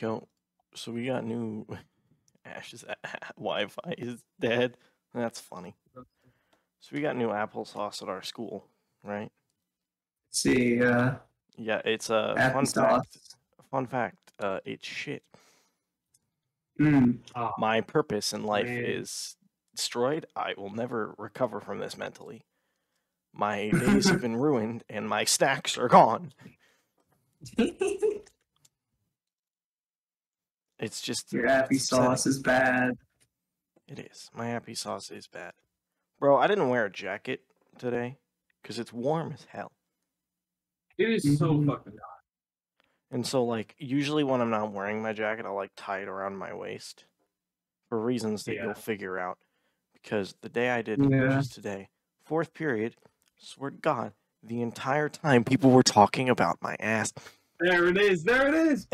Yo, so we got new Ash's Wi-Fi is dead. That's funny. So we got new applesauce at our school, right? See, Yeah, it's a fun applesauce. fact. Fun fact. It's shit. Mm. My purpose in life man. is destroyed. I will never recover from this mentally. My days have been ruined, and my snacks are gone. It's just Your happy it's sauce is bad. It is. My happy sauce is bad. Bro, I didn't wear a jacket today because it's warm as hell. It is so Mhm. fucking hot. And so, like, usually when I'm not wearing my jacket, I'll, like, tie it around my waist for reasons that Yeah. you'll figure out. Because the day I did, Yeah. which is today, fourth period, swear to God, the entire time people were talking about my ass. There it is. There it is.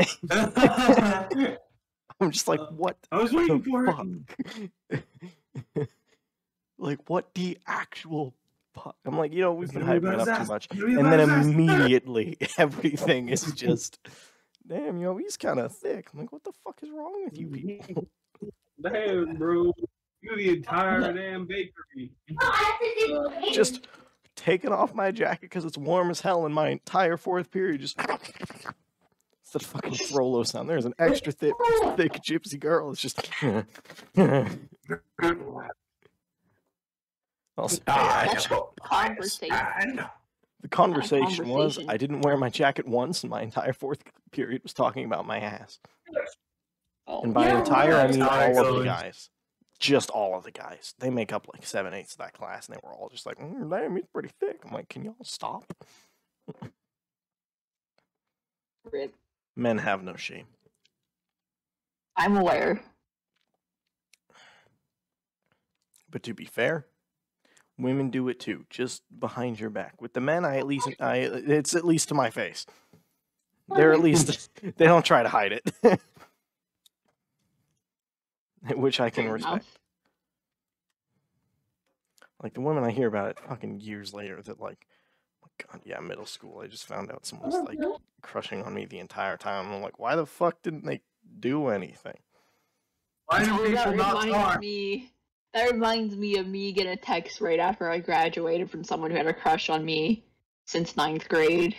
I'm just like, what I was waiting the for fuck? Like, what the actual fuck? I'm like, we've been hyping it up too much. And then immediately, everything is just, damn, he's kind of thick. I'm like, what the fuck is wrong with you people? Damn, bro. You the entire damn bakery. Just taking off my jacket because it's warm as hell, and my entire fourth period just. It's the fucking Frollo sound. There's an extra thick gypsy girl. It's just. Also, Conversation. the conversation was conversation. I didn't wear my jacket once, and my entire fourth period was talking about my ass. Oh, And by Yeah, entire, I that's mean how it all of the goes. guys. Just all of the guys. They make up like 7/8 of that class, and they were all just like, damn, he's pretty thick. I'm like, can y'all stop? rip. Men have no shame. I'm aware. But to be fair, women do it too, just behind your back. With the men, it's at least to my face. They're at least, they don't try to hide it. Which I can Fair respect. enough. Like the women I hear about it fucking years later that like, oh my God, yeah, middle school. I just found out someone's like crushing on me the entire time. And I'm like, why the fuck didn't they do anything? Why do Oh, people not talk? That reminds me of me getting a text right after I graduated from someone who had a crush on me since 9th grade.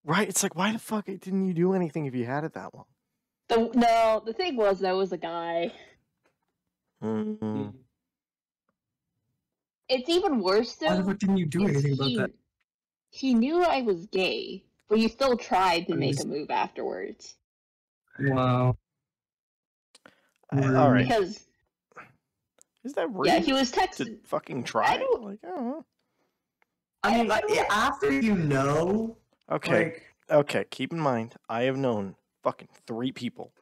Right? It's like, why the fuck didn't you do anything if you had it that long? The thing was, that was a guy. Mm-hmm. It's even worse Why the though. fuck didn't you do anything about that? He knew I was gay, but he still tried to I make was- a move afterwards. Wow. All right. Because Is that rude? yeah, he was to texting. fucking try? don't- Like, I don't know. I mean, like, after you know, Okay. like, Okay, keep in mind, I have known fucking 3 people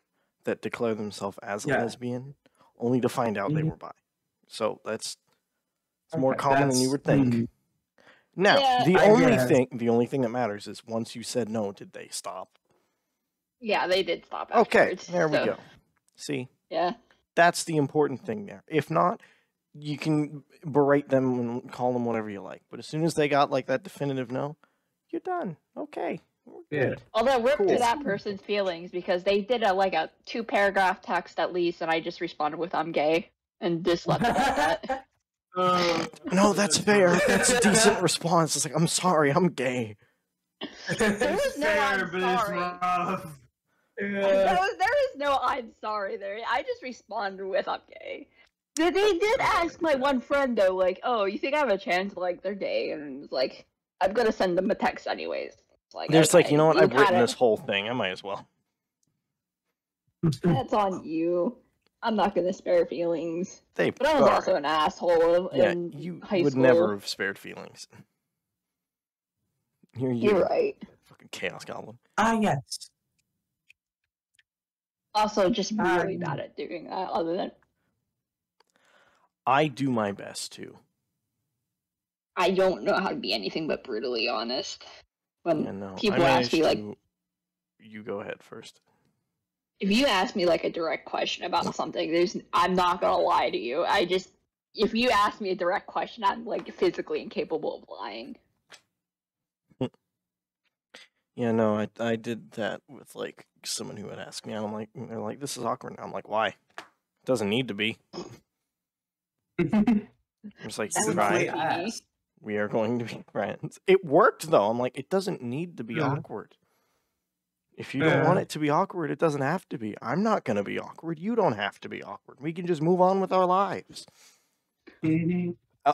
that declare themselves as a Yeah. lesbian, only to find out they Mhm. were bi. So it's more okay, common than you would think. mm, Now, Yeah. the I only guess. thing that matters is once you said no, did they stop? Yeah, they did stop Okay, afterwards. there we so, go. See, Yeah. that's the important thing there. If not, you can berate them and call them whatever you like. But as soon as they got like that definitive no, you're done. Okay. We're Yeah. good. Although rip Cool. to that person's feelings because they did a 2-paragraph text at least, and I just responded with "I'm gay" and just left it at that. No, that's fair. That's a decent response. It's like, I'm sorry, I'm gay. There was no "I'm but it's sorry." rough. There is no "I'm sorry" there. I just responded with "I'm gay." They did ask my one friend though, like, "Oh, you think I have a chance?" Like they're gay, and it's like, I'm gonna send them a text anyways. It's like, There's like, okay, you know what? I've written kinda- this whole thing. I might as well. That's on you. I'm not gonna spare feelings. They But I was alright. also an asshole Yeah, in you high would school. never have spared feelings. You're You're right. fucking chaos goblin. Yes. Also, just really Um, bad at doing that. Other than I do my best too. I don't know how to be anything but brutally honest. When Yeah, no. people I ask me managed like, to... You go ahead first. if you ask me like a direct question about something, I'm not gonna lie to you. If you ask me a direct question, I'm like physically incapable of lying. Yeah, no, I did that with like someone who had asked me, and I'm like, they're like, this is awkward. I'm like, why? It doesn't need to be. It's like, That would try. not be me. We are going to be friends. It worked though. I'm like, it doesn't need to be awkward. If you don't want it to be awkward, it doesn't have to be. I'm not going to be awkward. You don't have to be awkward. We can just move on with our lives.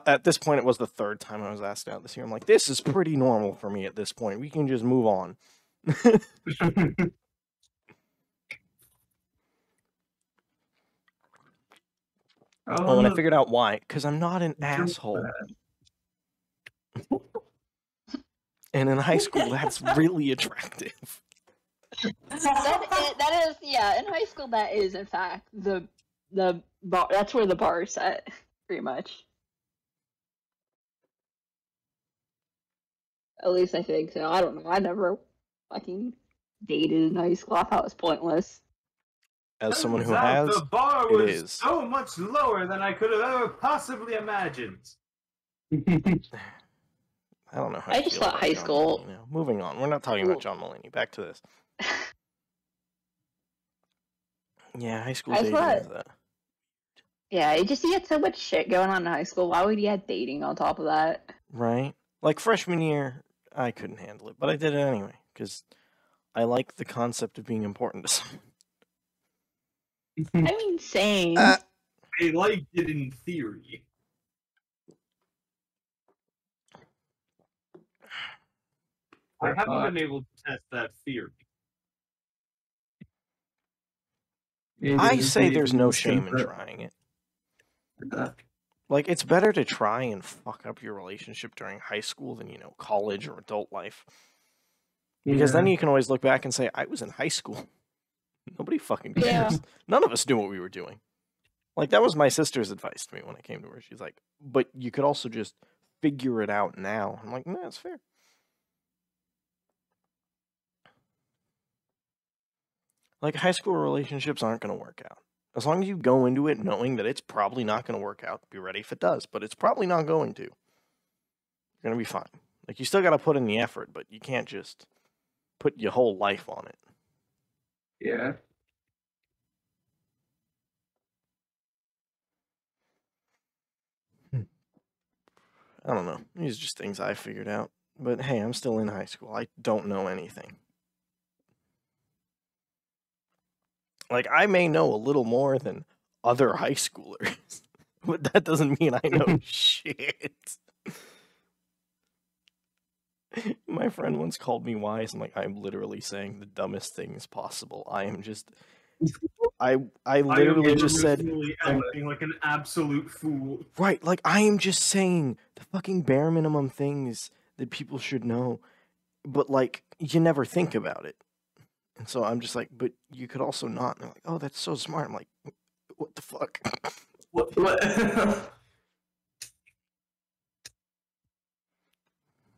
At this point, it was the third time I was asked out this year. I'm like, this is pretty normal for me at this point. We can just move on. Oh, and I figured out why. Because I'm not an asshole. And in high school, that's really attractive. That is, yeah. In high school, that is in fact the bar. That's where the bar is set, pretty much. At least I think so. I don't know. I never fucking dated in high school. I thought it was pointless. As someone who has, the bar was it is so much lower than I could have ever possibly imagined. I don't know how I just thought high school. Moving on. We're not talking about John Mulaney. Back to this. Yeah, high school dating is that. Yeah, you had so much shit going on in high school. Why would you have dating on top of that? Right. Like freshman year, I couldn't handle it, but I did it anyway because I like the concept of being important to someone. I mean, same. I liked it in theory. I haven't been able to test that theory. I say there's no shame in trying it. Like, it's better to try and fuck up your relationship during high school than, college or adult life. Because then you can always look back and say, I was in high school. Nobody fucking cares. Yeah. None of us knew what we were doing. Like, that was my sister's advice to me when I came to her. She's like, but you could also just figure it out now. I'm like, no, that's fair. Like, high school relationships aren't going to work out. As long as you go into it knowing that it's probably not going to work out, be ready if it does, but it's probably not going to. You're going to be fine. Like, you still got to put in the effort, but you can't just put your whole life on it. Yeah. I don't know. These are just things I figured out. But hey, I'm still in high school. I don't know anything. Like, I may know a little more than other high schoolers, but that doesn't mean I know shit. My friend once called me wise. I'm like, I'm literally saying the dumbest things possible. I am just... I literally just said... acting like an absolute fool. Right, like, I am just saying the fucking bare minimum things that people should know, but, like, you never think about it. And so I'm just like, but you could also not. And they're like, oh, that's so smart. I'm like, what the fuck? What?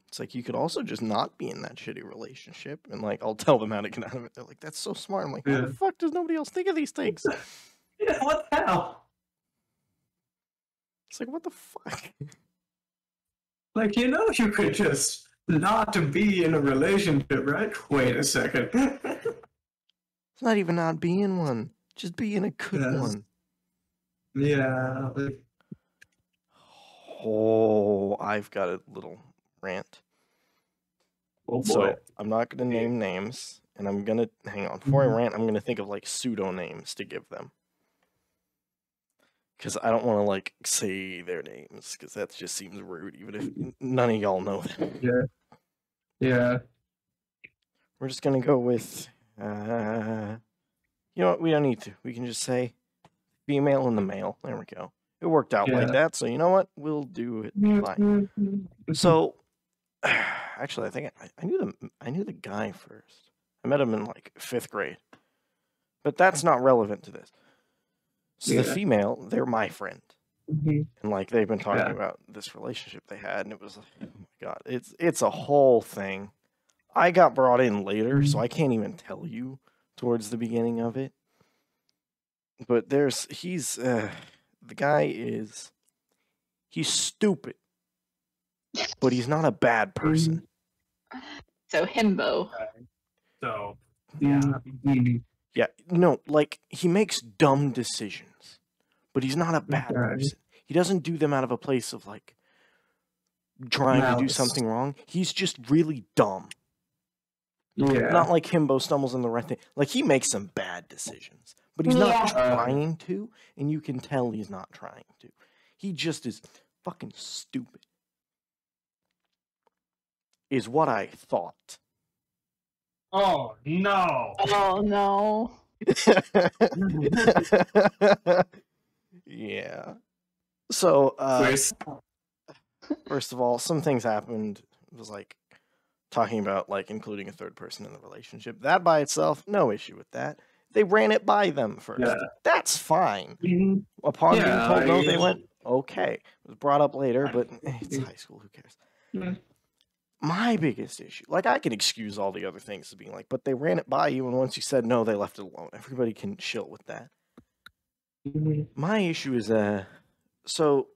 It's like, you could also just not be in that shitty relationship. And, like, I'll tell them how to get out of it. They're like, that's so smart. I'm like, how the fuck does nobody else think of these things? Yeah, what the hell? It's like, what the fuck? Like, you could just not to be in a relationship, right? Wait a second. It's not even not being one. Just being a good one. Yeah. Oh, I've got a little rant. Oh boy. So, I'm not going to name names. And I'm going to, hang on. Before I rant, I'm going to think of, like, pseudo-names to give them. Because I don't want to, like, say their names. Because that just seems rude, even if none of y'all know them. Yeah. Yeah. We're just going to go with, you know what? We don't need to. We can just say female and the male. There we go. It worked out like that. So, you know what? We'll do it fine. So, actually, I think I knew the guy first. I met him in, like, 5th grade. But that's not relevant to this. So the female, they're my friend. And, like, they've been talking about this relationship they had, and it was like, oh my god, it's a whole thing. I got brought in later, so I can't even tell you towards the beginning of it. But the guy he's stupid, but he's not a bad person. So himbo. So Yeah. Yeah, no, like, he makes dumb decisions, but he's not a bad Okay. person. He doesn't do them out of a place of, like, trying to do Malice. something wrong. He's just really dumb. Yeah. Not like Himbo stumbles in the right thing. Like, he makes some bad decisions, but he's Yeah. not trying to, and you can tell he's not trying to. He just is fucking stupid. Is what I thought. oh no. Oh no. Yeah. So, Chris. first of all, some things happened. It was like talking about like including a third person in the relationship. That by itself, no issue with that. They ran it by them first. Yeah. That's fine. Mhm. Upon being Yeah, told no, they yeah. went, okay. It was brought up later, but it's high school, who cares? Yeah. My biggest issue, like I can excuse all the other things as being like, but they ran it by you, and once you said no, they left it alone. Everybody can chill with that. Mhm. My issue is so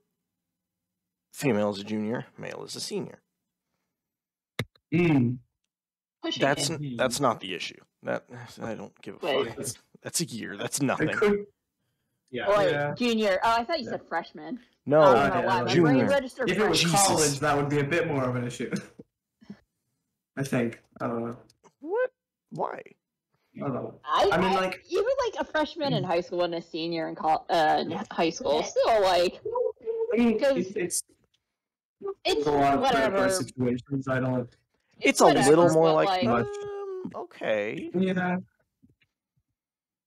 female is a junior, male is a senior. Mm. Pushing That's it. that's not the issue. That I don't give a Wait. fuck. That's a year. That's It nothing. could. Yeah. Wait, Yeah. junior. Oh, I thought you said freshman. No, I don't know yeah, why. like- My brain Junior. registered If it was freshman. Jesus. college, that would be a bit more of an issue. I think. I don't know. what? Why? I don't know. I mean, like- even like a freshman in high school and a senior in high school, still like I mean, Because- it's it's a lot of whatever. critical situations. I don't. It's a whatever, little more but, like, like- okay. Yeah.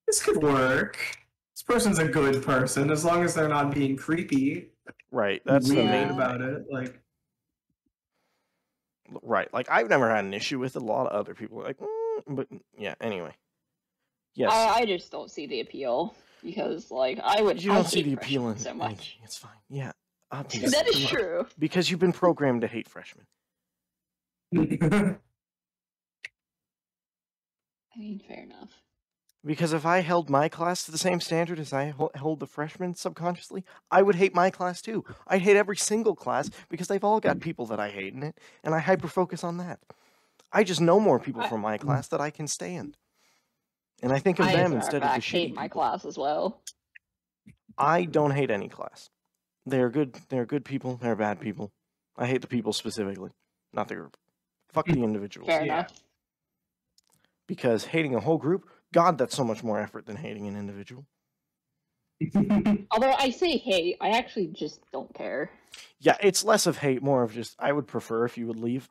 This could work. This person's a good person as long as they're not being creepy. Right. That's the weird main about it. Like, Right. Like I've never had an issue with it. A lot of other people are like, but yeah. Anyway. Yes. I just don't see the appeal because like I would. you I don't see hate the appeal in freshmen so anything. much. It's fine. Yeah. Obviously. That is true. Because you've been programmed to hate freshmen. I mean, fair enough. Because if I held my class to the same standard as I hold the freshmen subconsciously, I would hate my class too. I'd hate every single class because they've all got people that I hate in it, and I hyper-focus on that. I just know more people from my class that I can stand. And I think of I, them as a matter instead of of the fact, hate shitty my people. class as well. I don't hate any class. They're good people, they're bad people. I hate the people specifically, not the group. Fuck the individuals. Fair Yeah. enough. Because hating a whole group, God, that's so much more effort than hating an individual. Although I say hate, I actually just don't care. Yeah, it's less of hate, more of just, I would prefer if you would leave.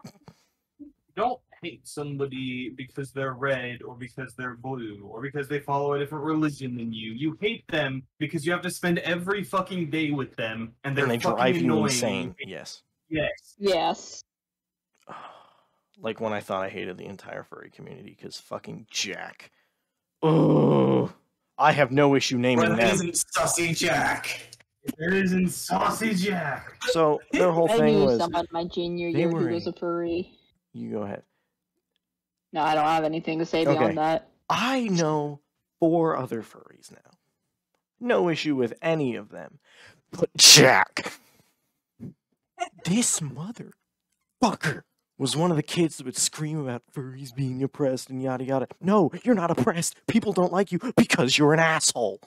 Don't hate somebody because they're red or because they're blue or because they follow a different religion than you. You hate them because you have to spend every fucking day with them and they're And they fucking drive you annoying. insane. Yes. Yes. Yes. Like when I thought I hated the entire furry community because fucking Jack. Oh, I have no issue naming But them. isn't Sussy Jack? There isn't Saucy Jack. So their whole I thing knew was, someone my junior they year were who was in- a furry. you go ahead. No, I don't have anything to say Okay. beyond that. I know 4 other furries now. No issue with any of them. But Jack, this motherfucker was one of the kids that would scream about furries being oppressed and yada yada. No, you're not oppressed. People don't like you because you're an asshole.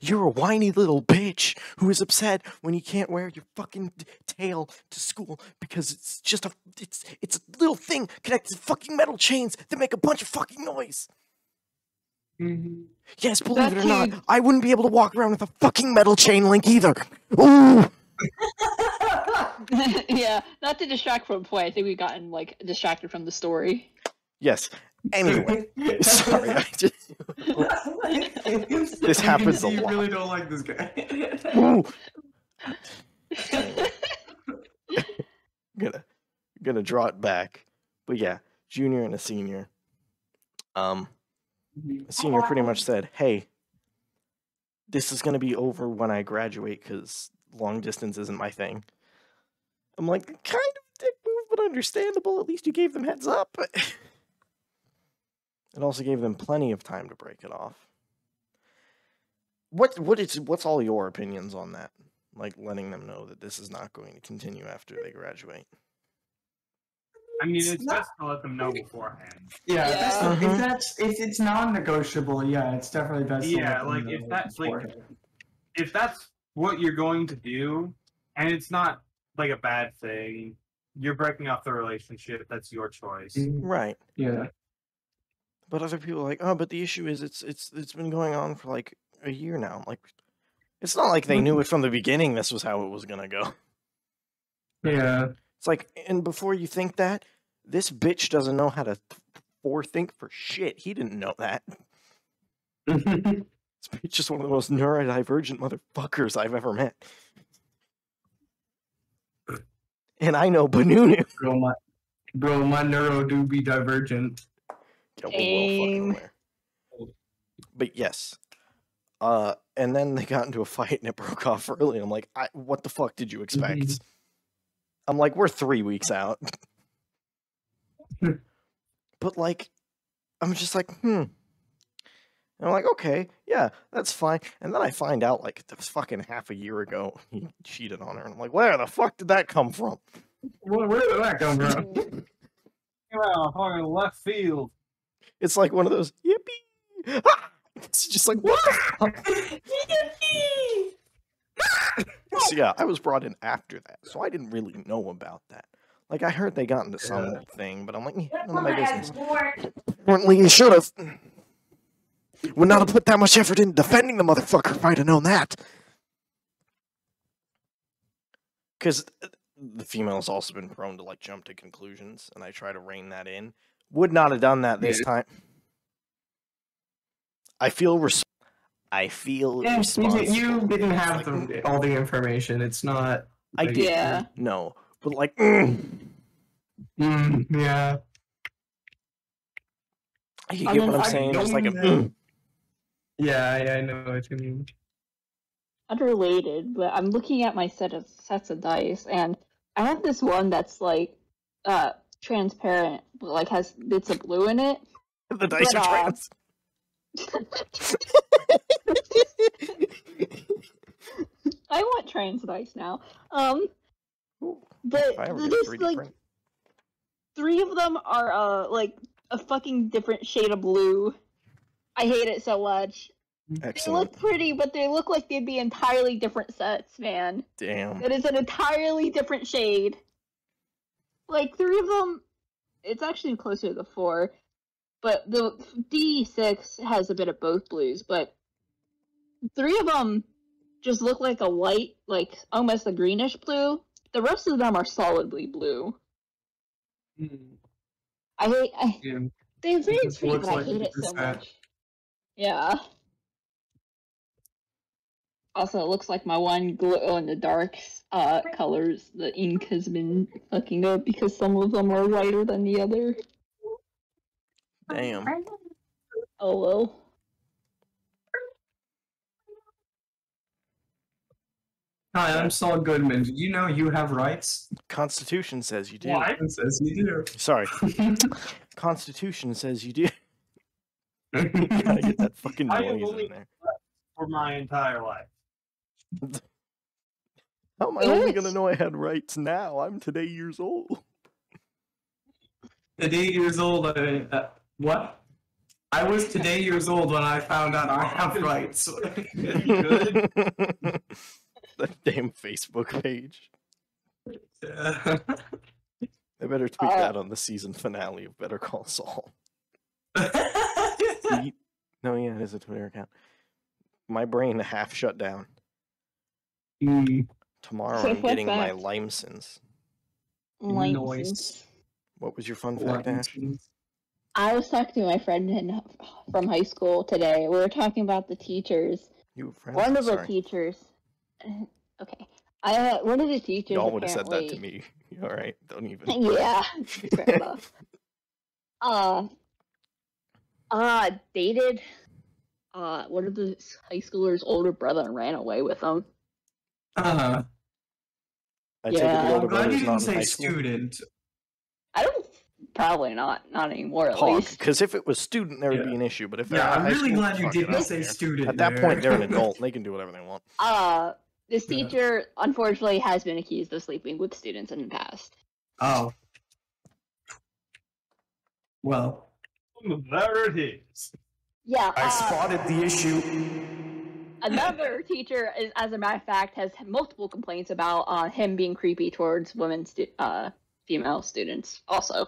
You're a whiny little bitch who is upset when you can't wear your fucking tail to school because it's just it's a little thing connected to fucking metal chains that make a bunch of fucking noise. Yes, believe it or not, I wouldn't be able to walk around with a fucking metal chain link either. Ooh. Yeah, not to distract from the point. I think we've gotten like distracted from the story. Yes. Anyway, sorry. I just, This You happens can a see lot. You really don't like this guy. ooh. Gonna draw it back, but yeah, junior and a senior. A senior pretty much said, "Hey, this is gonna be over when I graduate because long distance isn't my thing." I'm like, kind of a dick move, but understandable. At least you gave them heads up. It also gave them plenty of time to break it off. What's all your opinions on that? Like letting them know that this is not going to continue after they graduate. I mean, it's best to let them know beforehand. Yeah, Yeah. if it's non-negotiable, yeah, it's definitely best. Yeah, to let like them if know that's like beforehand. if that's what you're going to do, and it's not like a bad thing, you're breaking off the relationship. That's your choice. Right. Yeah. But other people are like, oh, but the issue is it's been going on for like a year now. I'm like, it's not like they knew it from the beginning. This was how it was gonna go. Yeah. It's like, and before you think that, this bitch doesn't know how to forethink for shit. He didn't know that. This bitch is one of the most neurodivergent motherfuckers I've ever met. And I know Banunu. Bro, my neuro do be divergent. Yeah, well, fucking aware. But yes. And then they got into a fight and it broke off early. I'm like, what the fuck did you expect? I'm like, we're 3 weeks out. But like, I'm just like, And I'm like, okay, yeah, that's fine. And then I find out like it was fucking half a year ago he cheated on her. And I'm like, where the fuck did that come from? Where did that come from? Wow, fucking left field. It's like one of those yippee. It's just like, what the fuck? So yeah, I was brought in after that, so I didn't really know about that. Like I heard they got into something, but I'm like, none of my business. Apparently, you should have. Would not have put that much effort in defending the motherfucker if I'd have known that. Because the female's also been prone to like jump to conclusions, and I try to rein that in. Would not have done that this time. I feel responsible. You didn't have all the information. It's not. I like, did. Yeah. No, but like. Yeah. You get what I'm saying? Just like a. Yeah, I know what you mean. Unrelated, but I'm looking at my sets of dice, and I have this one that's like transparent, but like has bits of blue in it. The dice are trans. I want trans dice now. Ooh, But if I ever get there's 3D like print. 3 of them are like a fucking different shade of blue. I hate it so much. They Excellent. look pretty, but they look like they'd be entirely different sets, man. Damn. It is an entirely different shade. Like 3 of them, it's actually closer to the 4. But the D6 has a bit of both blues, but 3 of them just look like a white, like almost a greenish blue. The rest of them are solidly blue. They're very pretty, but I hate it so much. Yeah. Also, it looks like my one glow-in-the-dark colors, the ink has been fucking up because some of them are whiter than the other. Damn. Oh well. Hi, I'm Saul Goodman. Did you know you have rights? Constitution says you do. What? It says you do. Sorry. Constitution says you do. You gotta get that fucking I have noise only- in there. For my entire life. How am I only gonna know I had rights now? I'm today years old. Today years old. What? I was today years old when I found out I have rights. Good. That damn Facebook page. Yeah. I better tweet that on the season finale of Better Call Saul. No, yeah, it is a Twitter account. My brain half shut down. Tomorrow So I'm fun getting my fact. license. Noise. What was your fun fact, Ash? I was talking to my friend from high school today. We were talking about the teachers. You were friends? One of the Sorry. teachers. Okay. One of the teachers. Y'all would have said that to apparently- me. Alright, don't even. Yeah, fair enough. Dated one of the high schoolers' older brother and ran away with him. Uh-huh. I take it Yeah. the I'm older glad brother's you not didn't in high say school. student. I don't. Probably not. Not anymore, at Pog, least. because if it was student, there would Yeah. be an issue. But if they're Yeah, out of I'm high really school, glad you fuck it, I didn't don't say care. student. At that there. point, they're an adult. They can do whatever they want. This Yeah. teacher unfortunately has been accused of sleeping with students in the past. Oh. Well, there it is. Yeah. I spotted the issue. Another teacher, as a matter of fact, has multiple complaints about him being creepy towards female students also.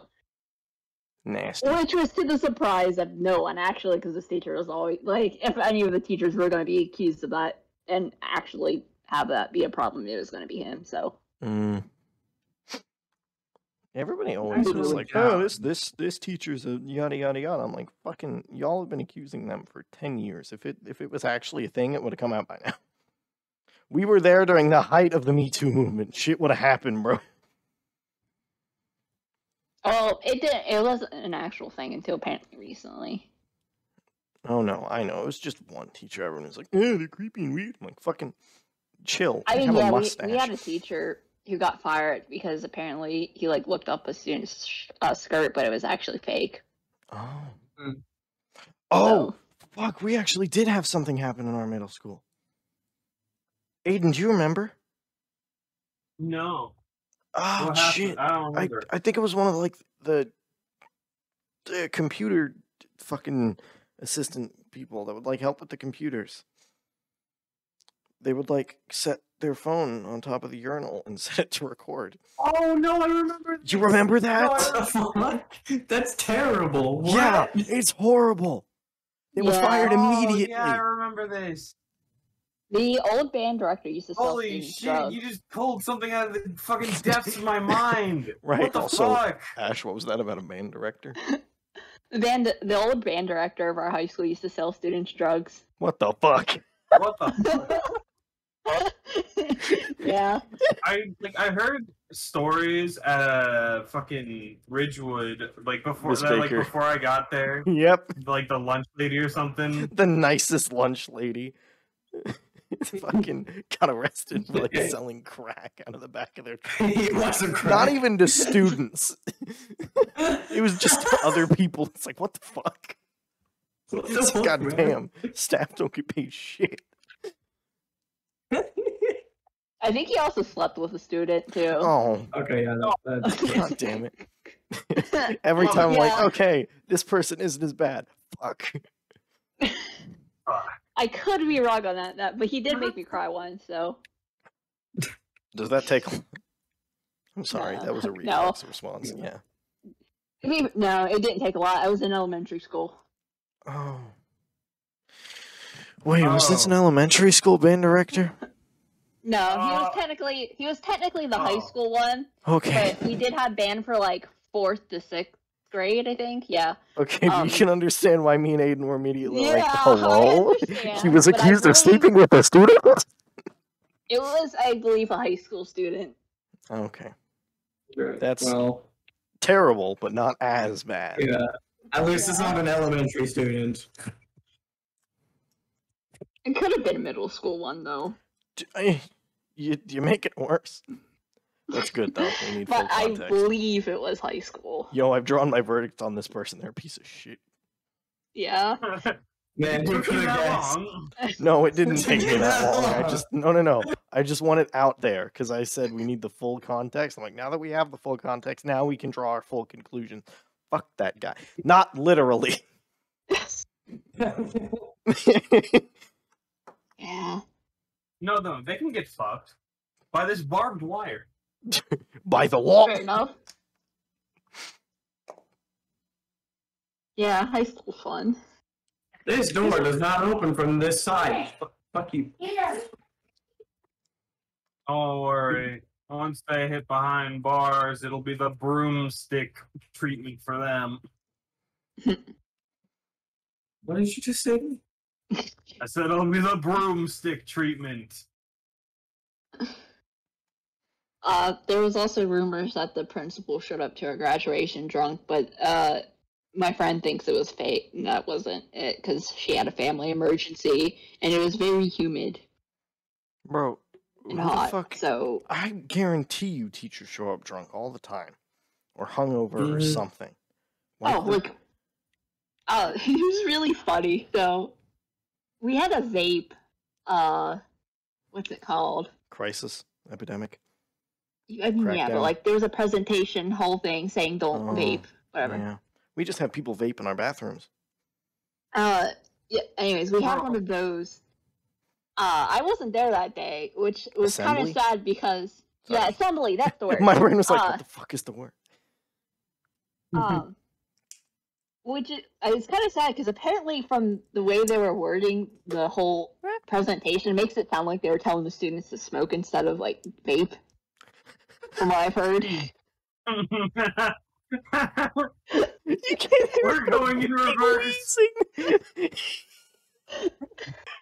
Nasty. Which was to the surprise of no one, actually, because this teacher was always, like, if any of the teachers were going to be accused of that and actually have that be a problem, it was going to be him, so. Everybody always That's was really like, tough. oh, this teacher's a yada yada yada. I'm like, fucking, y'all have been accusing them for 10 years. If it was actually a thing, it would have come out by now. We were there during the height of the Me Too movement. Shit would have happened, bro. Oh, it wasn't an actual thing until apparently recently. Oh no, I know. It was just one teacher. Everyone was like, "Eh, they're creepy and weird." I'm like, "Fucking chill." I mean, have a yeah, mustache. we had a teacher who got fired because apparently he, like, looked up a student's skirt, but it was actually fake. Oh. Mm. Oh, fuck. We actually did have something happen in our middle school. Aiden, do you remember? No. Oh, What happened? shit. I don't remember. I think it was one of, like, the computer fucking assistant people that would, like, help with the computers. They would, like, set their phone on top of the urinal and set it to record. Oh no, I remember. Do you remember that? What? That's terrible. What? Yeah, it's horrible. It was Yeah. fired immediately. Yeah, I remember this. The old band director used to sell Holy students shit! drugs. You just pulled something out of the fucking depths of my mind. Right, What the also- fuck? Ash, what was that about a band director? The old band director of our high school used to sell students drugs. What the fuck? What the fuck? Yeah. I heard stories at fucking Ridgewood before Miss Baker. before I got there, Yep, like the lunch lady or something. the nicest lunch lady. Fucking got arrested for like selling crack out of the back of their truck. He wasn't Not crying. even to students. It was just to other people. It's like, what the fuck? What the It's fuck, man? goddamn. Staff don't get paid shit. I think he also slept with a student too. Oh, Okay, yeah, that's god damn it. Every time I'm like, Yeah. okay, this person isn't as bad. Fuck. I could be wrong on that, but he did make me cry once, so. Does that take... I'm sorry, No. that was a No. reflex response. Yeah. No, it didn't take a lot. I was in elementary school. Oh. Wait, was this an Oh. elementary school band director? No, Uh, he was technically the high oh. school one, Okay. but we did have band for like 4th to 6th grade, I think. Yeah. Okay, but you can understand why me and Aiden were immediately like, Yeah, I hello? understand, He was but I accused of really- sleeping with a student? It was, I believe, a high school student. Okay. Right. That's- well, Terrible, but not as bad. yeah. At least it's not an elementary student. It could have been a middle school one though. You make it worse. That's good, though. We need full But I context. believe it was high school. Yo, I've drawn my verdict on this person. They're a piece of shit. Yeah. Man, who Took could you have that guessed? long? No, it didn't take me Took that that long. I long. just no. I just want it out there because I said we need the full context. I'm like, now that we have the full context, now we can draw our full conclusion. Fuck that guy. Not literally. Yeah. No, they can get fucked by this barbed wire. By the law. Fair enough. Yeah, high school fun. This door does not open from this side. Fuck you. Don't worry. Once they hit behind bars, it'll be the broomstick treatment for them. What did you just say? I said it'll be the broomstick treatment. There was also rumors that the principal showed up to our graduation drunk, but my friend thinks it was fake, and that wasn't it because she had a family emergency, and it was very humid Bro, and who the hot. fuck? So I guarantee you teachers show up drunk all the time. Or hungover or Mhm. something. it was really funny. So we had a vape. What's it called? Crisis? Epidemic? I mean, yeah, Crackdown. but like there was a presentation, whole thing saying don't Oh, vape, whatever. Yeah. We just have people vape in our bathrooms. Yeah. Anyways, we had one of those. I wasn't there that day, which was kind of sad because assembly. That's the word. My brain was like, "What the fuck is the word?" Which it's kind of sad because apparently from the way they were wording the whole presentation, it makes it sound like they were telling the students to smoke instead of like vape. From what I've heard. We're going in reverse.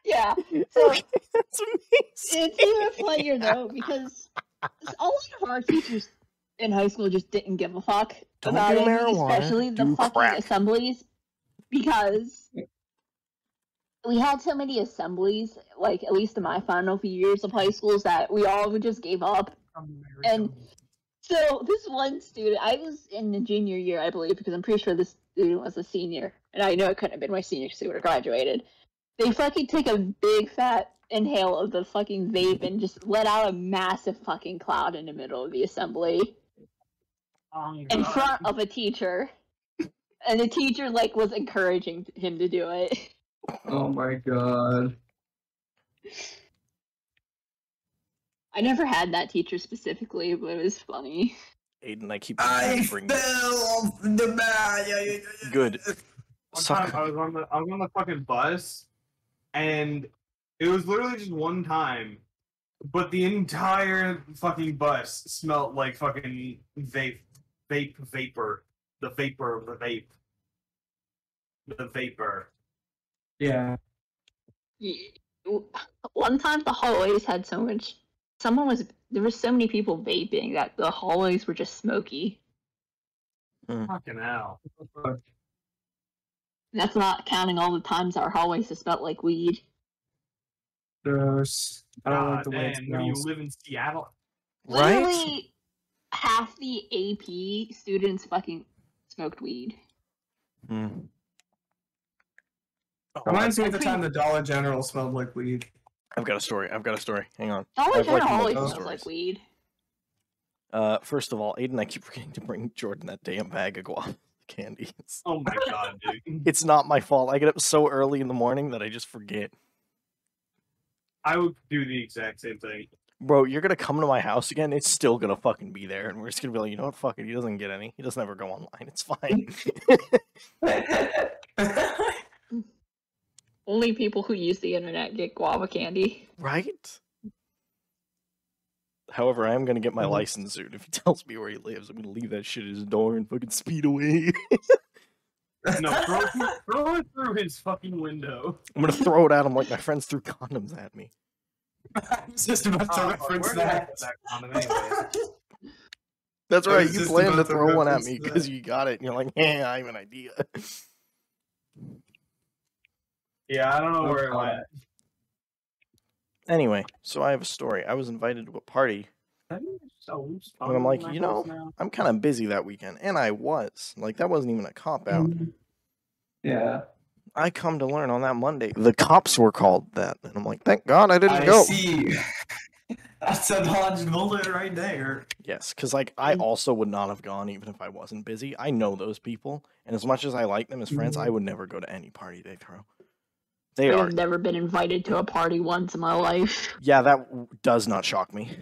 Yeah. So okay, that's amazing. It's even funnier though because a lot of our teachers in high school just didn't give a fuck about anything, especially the fucking assemblies, because we had so many assemblies, like at least in my final few years of high schools, that we all just gave up. And so this one student, I was in the junior year, I believe, because I'm pretty sure this student was a senior, and I know it couldn't have been my senior because he would have graduated. They fucking took a big fat inhale of the fucking vape and just let out a massive fucking cloud in the middle of the assembly. In front of a teacher. And the teacher, like, was encouraging him to do it. Oh my god. I never had that teacher specifically, but it was funny. Aiden, I keep bringing fell off the bed. Good. One time I was on the fucking bus, and it was literally just one time, but the entire fucking bus smelled like fucking vapor. The vapor of the vape. The vapor. Yeah. One time the hallways had so much. There were so many people vaping that the hallways were just smoky. Fucking hell. That's not counting all the times our hallways have smelled like weed. Gross. I don't like the way it smells. You live in Seattle? Right? Literally, half the AP students fucking smoked weed. Reminds me of the time the Dollar General smelled like weed. I've got a story. Hang on. Dollar General always smells like weed. First of all, Aiden, I keep forgetting to bring Jordan that damn bag of guava candies. Oh my god, dude. It's not my fault. I get up so early in the morning that I just forget. I would do the exact same thing. Bro, you're gonna come to my house again, it's still gonna fucking be there, and we're just gonna be like, you know what, fuck it, he doesn't get any. He doesn't ever go online, it's fine. Only people who use the internet get guava candy. Right? However, I am gonna get my license soon. If he tells me where he lives, I'm gonna leave that shit at his door and fucking speed away. No, throw it through his fucking window. I'm gonna throw it at him like my friends threw condoms at me. I was just about to reference that. That's right, you planned to throw one at me because you got it, and you're like, yeah, I have an idea. Yeah, I don't know where it went. Anyway, so I have a story. I was invited to a party. And I'm like, you know, I'm kind of busy that weekend. And I was. Like, that wasn't even a cop-out. Yeah. I come to learn on that Monday, the cops were called that. And I'm like, thank God I didn't go. I see. That's a dodge bullet right there. Yes, because, like, I also would not have gone even if I wasn't busy. I know those people. And as much as I like them as friends, I would never go to any party they throw. I've never been invited to a party once in my life. Yeah, that does not shock me.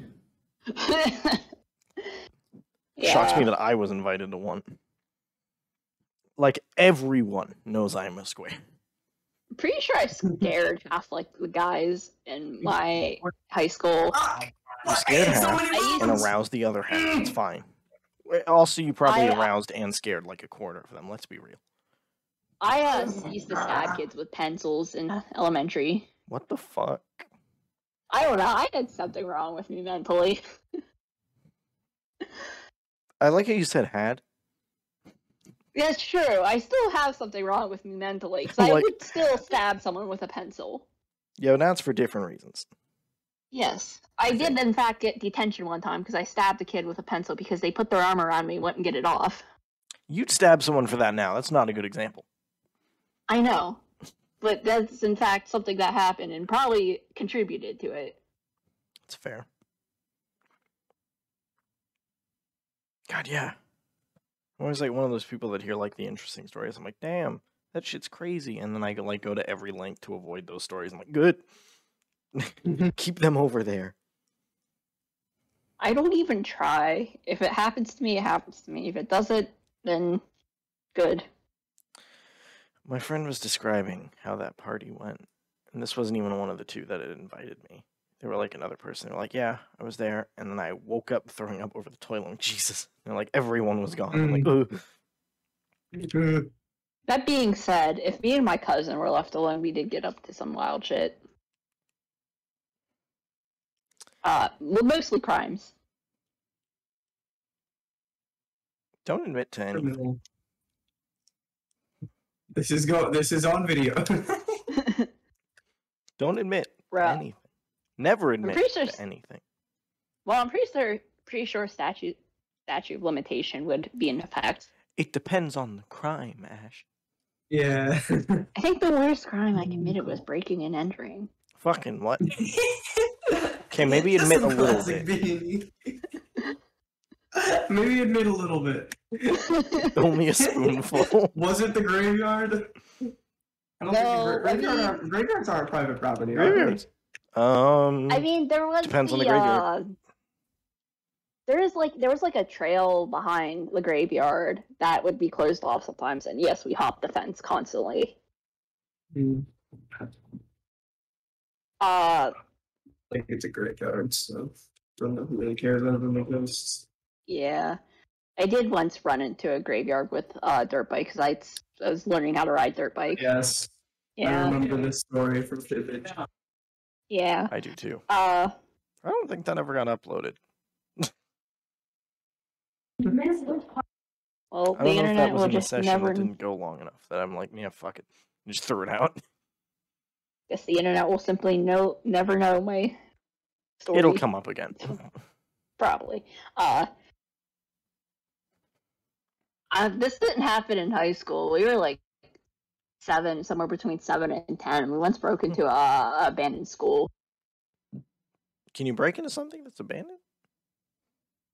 Shocks me that I was invited to one. Like, everyone knows I'm a square. I'm pretty sure I scared half, like, the guys in my high school. You scared half and aroused the other half. It's fine. Also, you probably aroused and scared like a quarter of them. Let's be real. I used to stab kids with pencils in elementary. What the fuck? I don't know. I had something wrong with me mentally. I like how you said had. That's true. I still have something wrong with me mentally, because I would still stab someone with a pencil. Yeah, that's for different reasons. Yes. I did, in fact, get detention one time because I stabbed a kid with a pencil because they put their arm around me and wouldn't get it off. You'd stab someone for that now. That's not a good example. I know. But that's, in fact, something that happened and probably contributed to it. That's fair. God, yeah. I'm always like one of those people that hear like the interesting stories. I'm like, damn, that shit's crazy. And then I like go to every length to avoid those stories. I'm like, good. Keep them over there. I don't even try. If it happens to me, it happens to me. If it doesn't, then good. My friend was describing how that party went. And this wasn't even one of the two that had invited me. They were like another person. They were like, yeah, I was there. And then I woke up throwing up over the toilet. I'm like, Jesus. And like everyone was gone. I'm like, ugh. That being said, if me and my cousin were left alone, we did get up to some wild shit. Well, mostly crimes. Don't admit to anything. This is on video. Don't admit to anything. Never admit to anything. Well, I'm pretty sure statute of limitation would be in effect. It depends on the crime, Ash. Yeah. I think the worst crime I committed was breaking and entering. Fucking what? Okay, maybe admit a little bit. Maybe admit a little bit. Only a spoonful. Was it the graveyard? I don't think graveyards aren't private property. Graveyards. I mean, there was depends on the graveyard. There was like a trail behind the graveyard that would be closed off sometimes, and yes, we hopped the fence constantly. Like it's a graveyard, so I don't know who really cares other than the ghosts. Yeah, I did once run into a graveyard with a dirt bike because I was learning how to ride dirt bike. Yes. Yeah. I remember this story from Fibbage. Yeah. I do too. I don't think that ever got uploaded. Well, the internet will just never. That didn't go long enough. That I'm like, yeah, fuck it, just threw it out. Guess the internet will simply never know my story. It'll come up again. Probably. This didn't happen in high school. We were like 7, somewhere between 7 and 10. We once broke into a abandoned school. Can you break into something that's abandoned?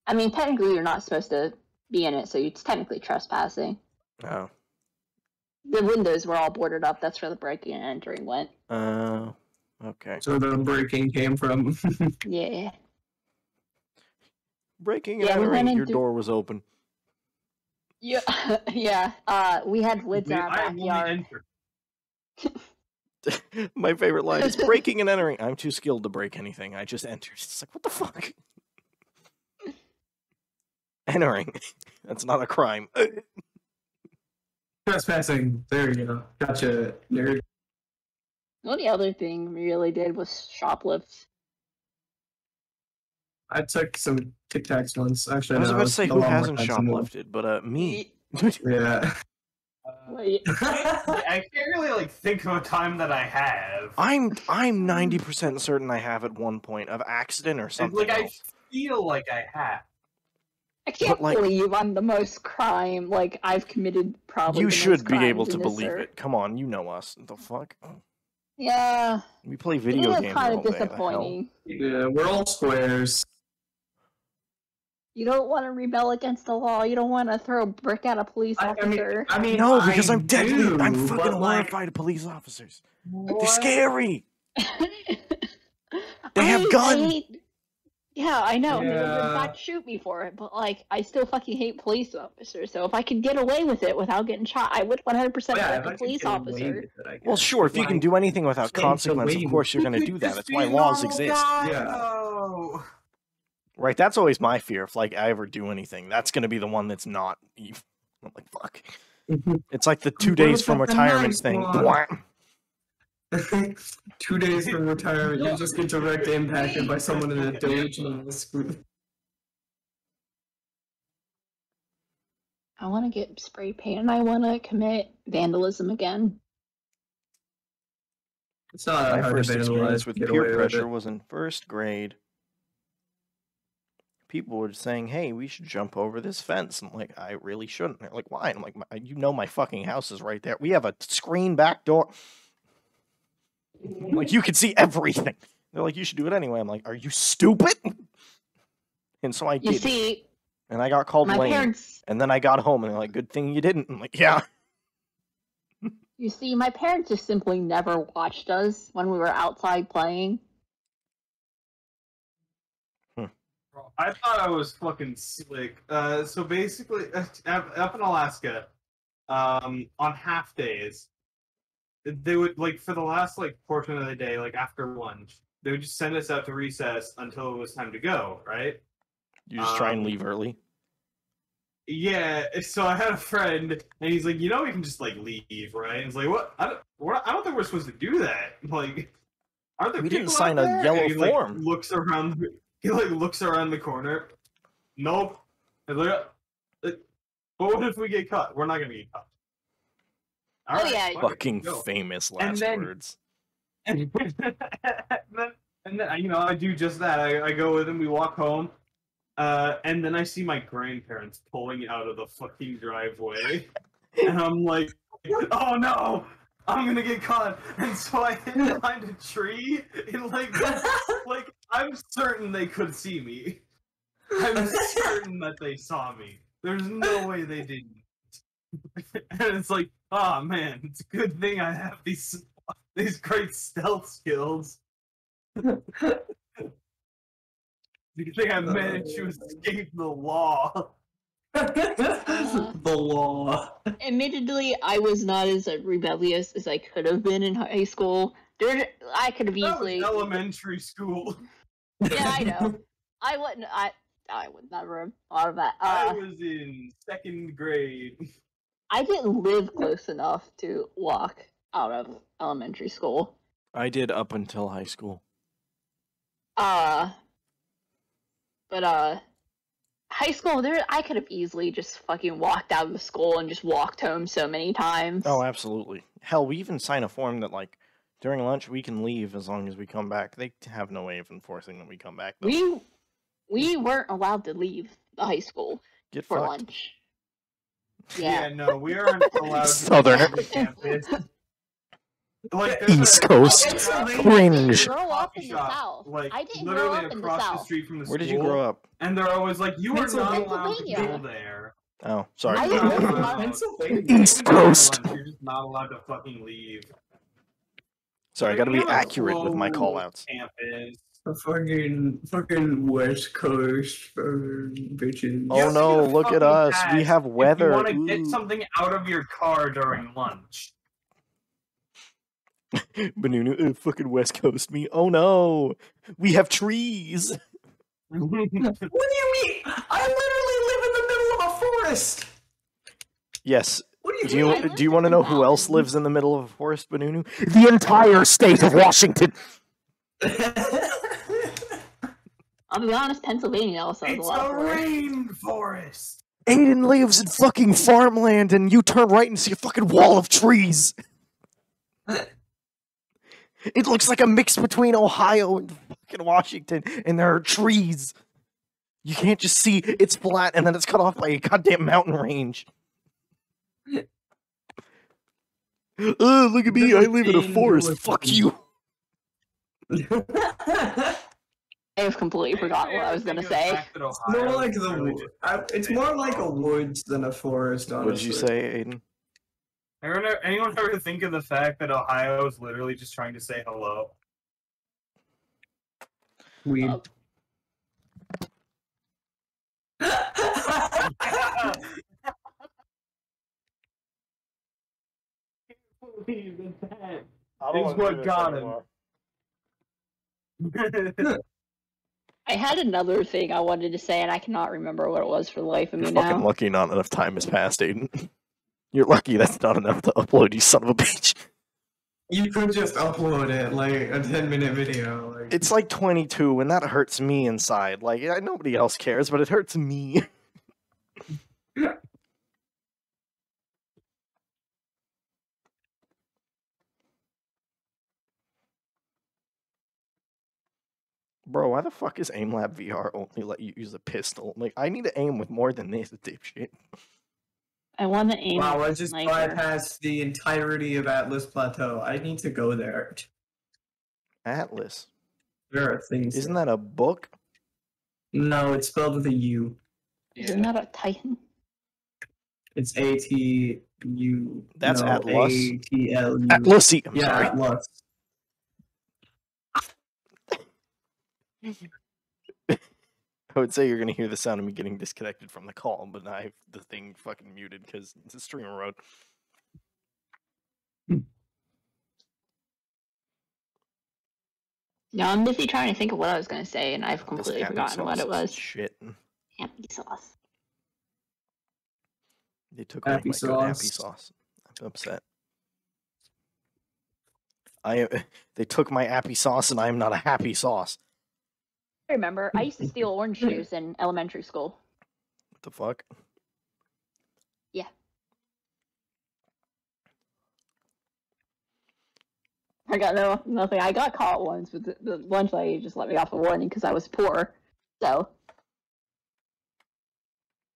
I mean, technically, you're not supposed to be in it, so it's technically trespassing. Oh. The windows were all boarded up. That's where the breaking and entering went. Oh. Okay. So the breaking came from. Yeah. Breaking and entering, your door was open. Yeah, yeah. We had lids in our backyard. My favorite line is breaking and entering. I'm too skilled to break anything. I just entered. It's like, what the fuck? Entering. That's not a crime. Trespassing. There you go. Gotcha, nerd. The only other thing we really did was shoplift. I took some Tic Tacs once. Actually, I was about to say, who hasn't shoplifted? But me. Yeah. I can't really think of a time that I have. I'm 90% certain I have at one point of accident or something. I feel like I have. I can't believe I'm the most crime I've committed. Probably you the should most be able to crimes in believe this it. Come on, you know us. The fuck. Yeah. We play video games. It's kind of disappointing. Yeah, we're all squares. You don't want to rebel against the law. You don't want to throw a brick at a police officer. I mean, no, because I'm deadly. I'm fucking horrified of police officers. They're scary. They have guns. Yeah, I know. Yeah. They would in fact shoot me for it, but I still fucking hate police officers. So if I could get away with it without getting shot, I would 100% protect a police officer. Well, sure, if you can do anything without consequence, of course you're going to do that. That's why laws exist. Yeah. Right, that's always my fear. If I ever do anything, that's going to be the one that's not evil. I'm like, fuck. It's like the 2 days from retirement thing. 2 days from retirement, you just get directly impacted by someone in a Doge on the screen. I want to get spray paint and I want to commit vandalism again. It's not my first experience with peer pressure was in first grade. People were saying, hey, we should jump over this fence. I'm like, I really shouldn't. They're like, why? And I'm like, you know my fucking house is right there. We have a screen back door. I'm like, you can see everything. They're like, you should do it anyway. I'm like, are you stupid? And so I did. You see, And I got called My lame. parents. And then I got home and they're like, good thing you didn't. I'm like, yeah. You see, my parents just simply never watched us when we were outside playing. I thought I was fucking slick. So basically, up in Alaska, on half days, they would, like, for the last, like, portion of the day, like, after lunch, they would just send us out to recess until it was time to go, right? You just try and leave early? Yeah, so I had a friend, and he's like, you know, we can just, like, leave, right? And he's like, what? I don't think we're supposed to do that. Like, aren't there We people didn't sign out a there? yellow And he, like, form. He looks around the corner. Nope. And like, but what if we get caught? We're not gonna get caught. All right, yeah. fuck it, Fucking go. famous last then- words. And then, you know, I do just that. I go with him. We walk home. And then I see my grandparents pulling out of the fucking driveway, and I'm like, oh no, I'm gonna get caught. And so I hid behind a tree, and like I'm certain they could see me. I'm certain that they saw me. There's no way they didn't. And it's like, oh man, it's a good thing I have these great stealth skills. You think I managed to escape the law? The law. Admittedly, I was not as rebellious as I could have been in high school. I could have That was easily. elementary school. Yeah, I know. I wouldn't. I would never have thought of that. I was in 2nd grade. I didn't live close enough to walk out of elementary school. I did up until high school. But high school, I could have easily just fucking walked out of the school and just walked home so many times. Oh, absolutely. Hell, we even sign a form that, like, during lunch we can leave as long as we come back. They have no way of enforcing that we come back, though. We weren't allowed to leave the high school Get for fucked. lunch. Yeah, no, we aren't allowed Southerner. to leave campus. Like, East Coast. Cringe. I grew up coffee in the shop, South. like, I didn't grow literally up in the across the South. street from the Where did school, you grow up? And they're always like, you are not allowed to Pennsylvania. go there. Oh, sorry. I You're didn't not live allowed. Pennsylvania. East Coast. You're just not allowed to fucking leave. Sorry, I gotta be We have a accurate with my slow callouts. Campus. The fucking West Coast bitches. Oh Yes, no, you get a look at fucking us. pass We have weather. If you want to get Ooh. something out of your car during lunch. Banunu, fucking West Coast me. Oh no. We have trees. What do you mean? I literally live in the middle of a forest. Yes. What do Do you you mean? do you want to know who else lives in the middle of a forest, Banunu? The entire state of Washington. I'll be honest, Pennsylvania also has a It's lot a of forests. rainforest. Aiden lives in fucking farmland, and you turn right and see a fucking wall of trees. It looks like a mix between Ohio and fucking Washington, and there are trees. You can't just see it's flat and then it's cut off by a goddamn mountain range. Oh, look at me, I live in a forest. Fuck you. I have completely forgot what I was gonna say. It's more like it's more like a woods than a forest. Honestly. What did you say, Aiden? Anyone ever think of the fact that Ohio is literally just trying to say hello? We. Is what got him. I had another thing I wanted to say, and I cannot remember what it was for the life of You're me fucking now. lucky not enough time has passed, Aiden. You're lucky that's not enough to upload, you son of a bitch. You could just upload it like a 10-minute video. Like. It's like 22, and that hurts me inside. Like, nobody else cares, but it hurts me. Bro, why the fuck is AimLab VR only let you use a pistol? Like, I need to aim with more than this, dipshit. I want to aim. Wow, I at just sniper. bypassed the entirety of Atlas Plateau. I need to go there. Atlas. There are things. Isn't that a book? No, it's spelled with a U. Isn't that a Titan? It's ATU. That's no, Atlas. ATLU. Atlasy. I'm Yeah, sorry. Atlas. I would say you're gonna hear the sound of me getting disconnected from the call, but I have the thing fucking muted because it's a streamer mode. No, I'm busy trying to think of what I was going to say, and I've completely forgotten what it was. Shit. Happy sauce. They took away my good happy sauce. I'm upset. They took my happy sauce, and I am not a happy sauce. I remember, I used to steal orange juice in elementary school. What the fuck? Yeah. I got nothing. I got caught once, but the lunch lady just let me off a warning because I was poor. So.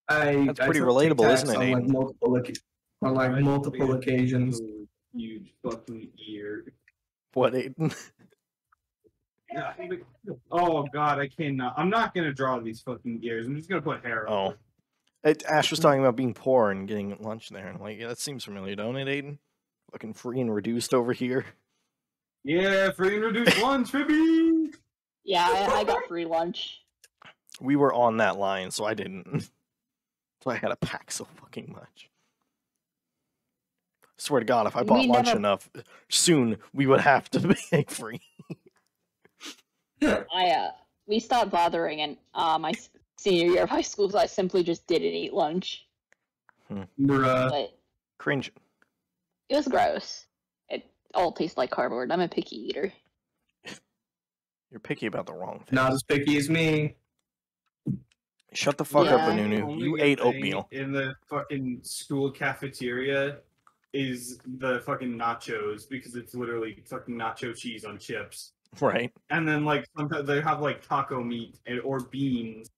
That's pretty relatable, isn't it, Aiden? On multiple occasions. Huge fucking ear. What, Aiden? Yeah. Oh god, I cannot. I'm not gonna draw these fucking ears. I'm just gonna put hair. Oh. Ash was talking about being poor and getting lunch there. And like, yeah, that seems familiar, don't it, Aiden? Looking free and reduced over here. Yeah, free and reduced lunch, baby! Yeah, I got free lunch. We were on that line, so I didn't. So I had to pack so fucking much. Swear to God, if I bought lunch enough, soon we would have to pay free. We stopped bothering in my senior year of high school, so I simply just didn't eat lunch. Bruh. But Cringe. it was gross. It all tastes like cardboard. I'm a picky eater. You're picky about the wrong thing. Not as picky as me. Shut the fuck up, Yeah. Benunu. You ate oatmeal. In the fucking school cafeteria is the fucking nachos because it's literally fucking nacho cheese on chips. Right. And then like sometimes they have like taco meat or beans.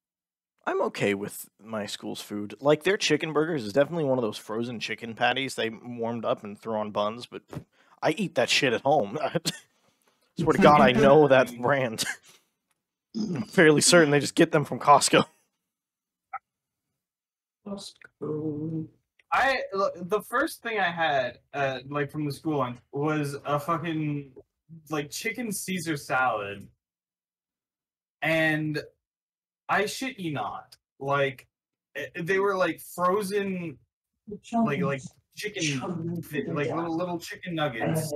I'm okay with my school's food. Like, their chicken burgers is definitely one of those frozen chicken patties they warmed up and throw on buns, but I eat that shit at home. Swear to God, I know that brand. I'm fairly certain they just get them from Costco. The first thing I had like from the school lunch was a fucking like chicken Caesar salad, and I shit you not, like they were like frozen like chicken like little chicken nuggets,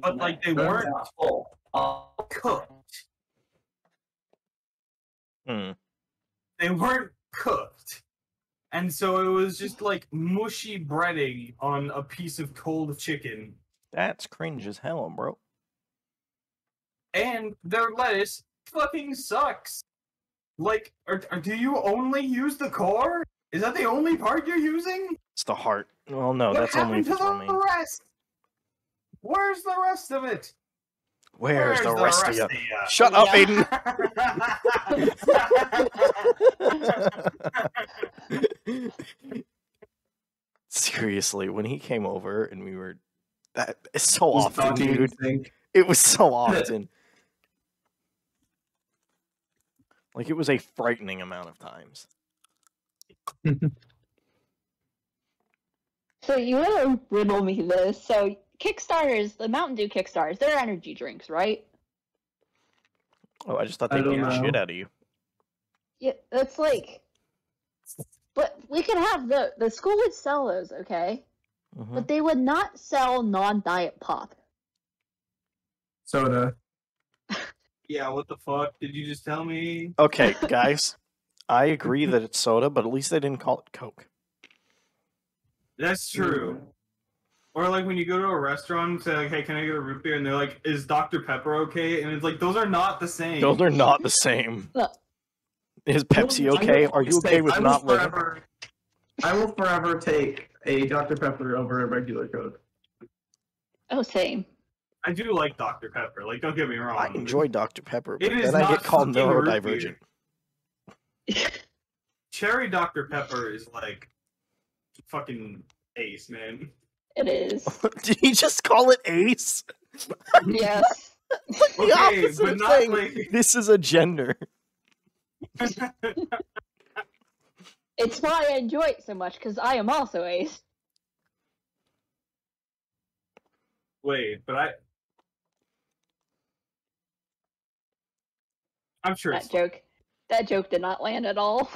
but like they weren't cooked. They weren't cooked. And so it was just like mushy breading on a piece of cold chicken. That's cringe as hell, bro. And their lettuce fucking sucks. Like, do you only use the core? Is that the only part you're using? It's the heart. Well, no, What that's only happened if to it's the rest? Where's the rest of it? Where's the rest of you? ya? Shut up, Aiden. Seriously, when he came over and we were it's so often, dude. It was so often. Like, it was a frightening amount of times. So you want to riddle me this? So Kickstarters, the Mountain Dew Kickstarters, they're energy drinks, right? Oh, I just thought they beat the shit out of you. Yeah, that's like. But we could have the school would sell those, okay? Mm-hmm. But they would not sell non-diet pop. Soda. Yeah, what the fuck? Did you just tell me? Okay, guys. I agree that it's soda, but at least they didn't call it Coke. That's true. Or like when you go to a restaurant and say like, hey, can I get a root beer? And they're like, is Dr. Pepper okay? And it's like, those are not the same. Those are not the same. Look. Is Pepsi okay? Are you okay with not living? I will forever take a Dr. Pepper over a regular Coke. Oh, same. I do like Dr. Pepper. Like, don't get me wrong. I enjoy Dr. Pepper, but It is then I get not called fucking root neurodivergent. Cherry Dr. Pepper is like fucking ace, man. It is. Did he just call it ace? Yes. The Okay, opposite but of not saying like. this is a gender. It's why I enjoy it so much, because I am also ace. Wait, but I'm sure it's That joke did not land at all.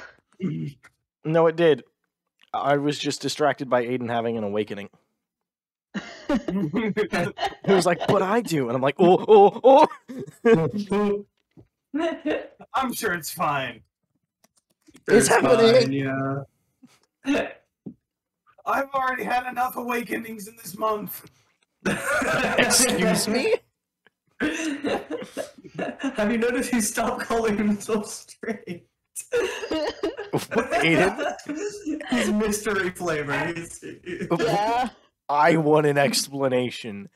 No, it did. I was just distracted by Aiden having an awakening. He was like, but I do. And I'm like, oh. I'm sure it's fine. It's happening. Fine, yeah. I've already had enough awakenings in this month. Excuse me? Have you noticed he stopped calling himself straight? What, Aiden? He's mystery flavor. Yeah. I want an explanation.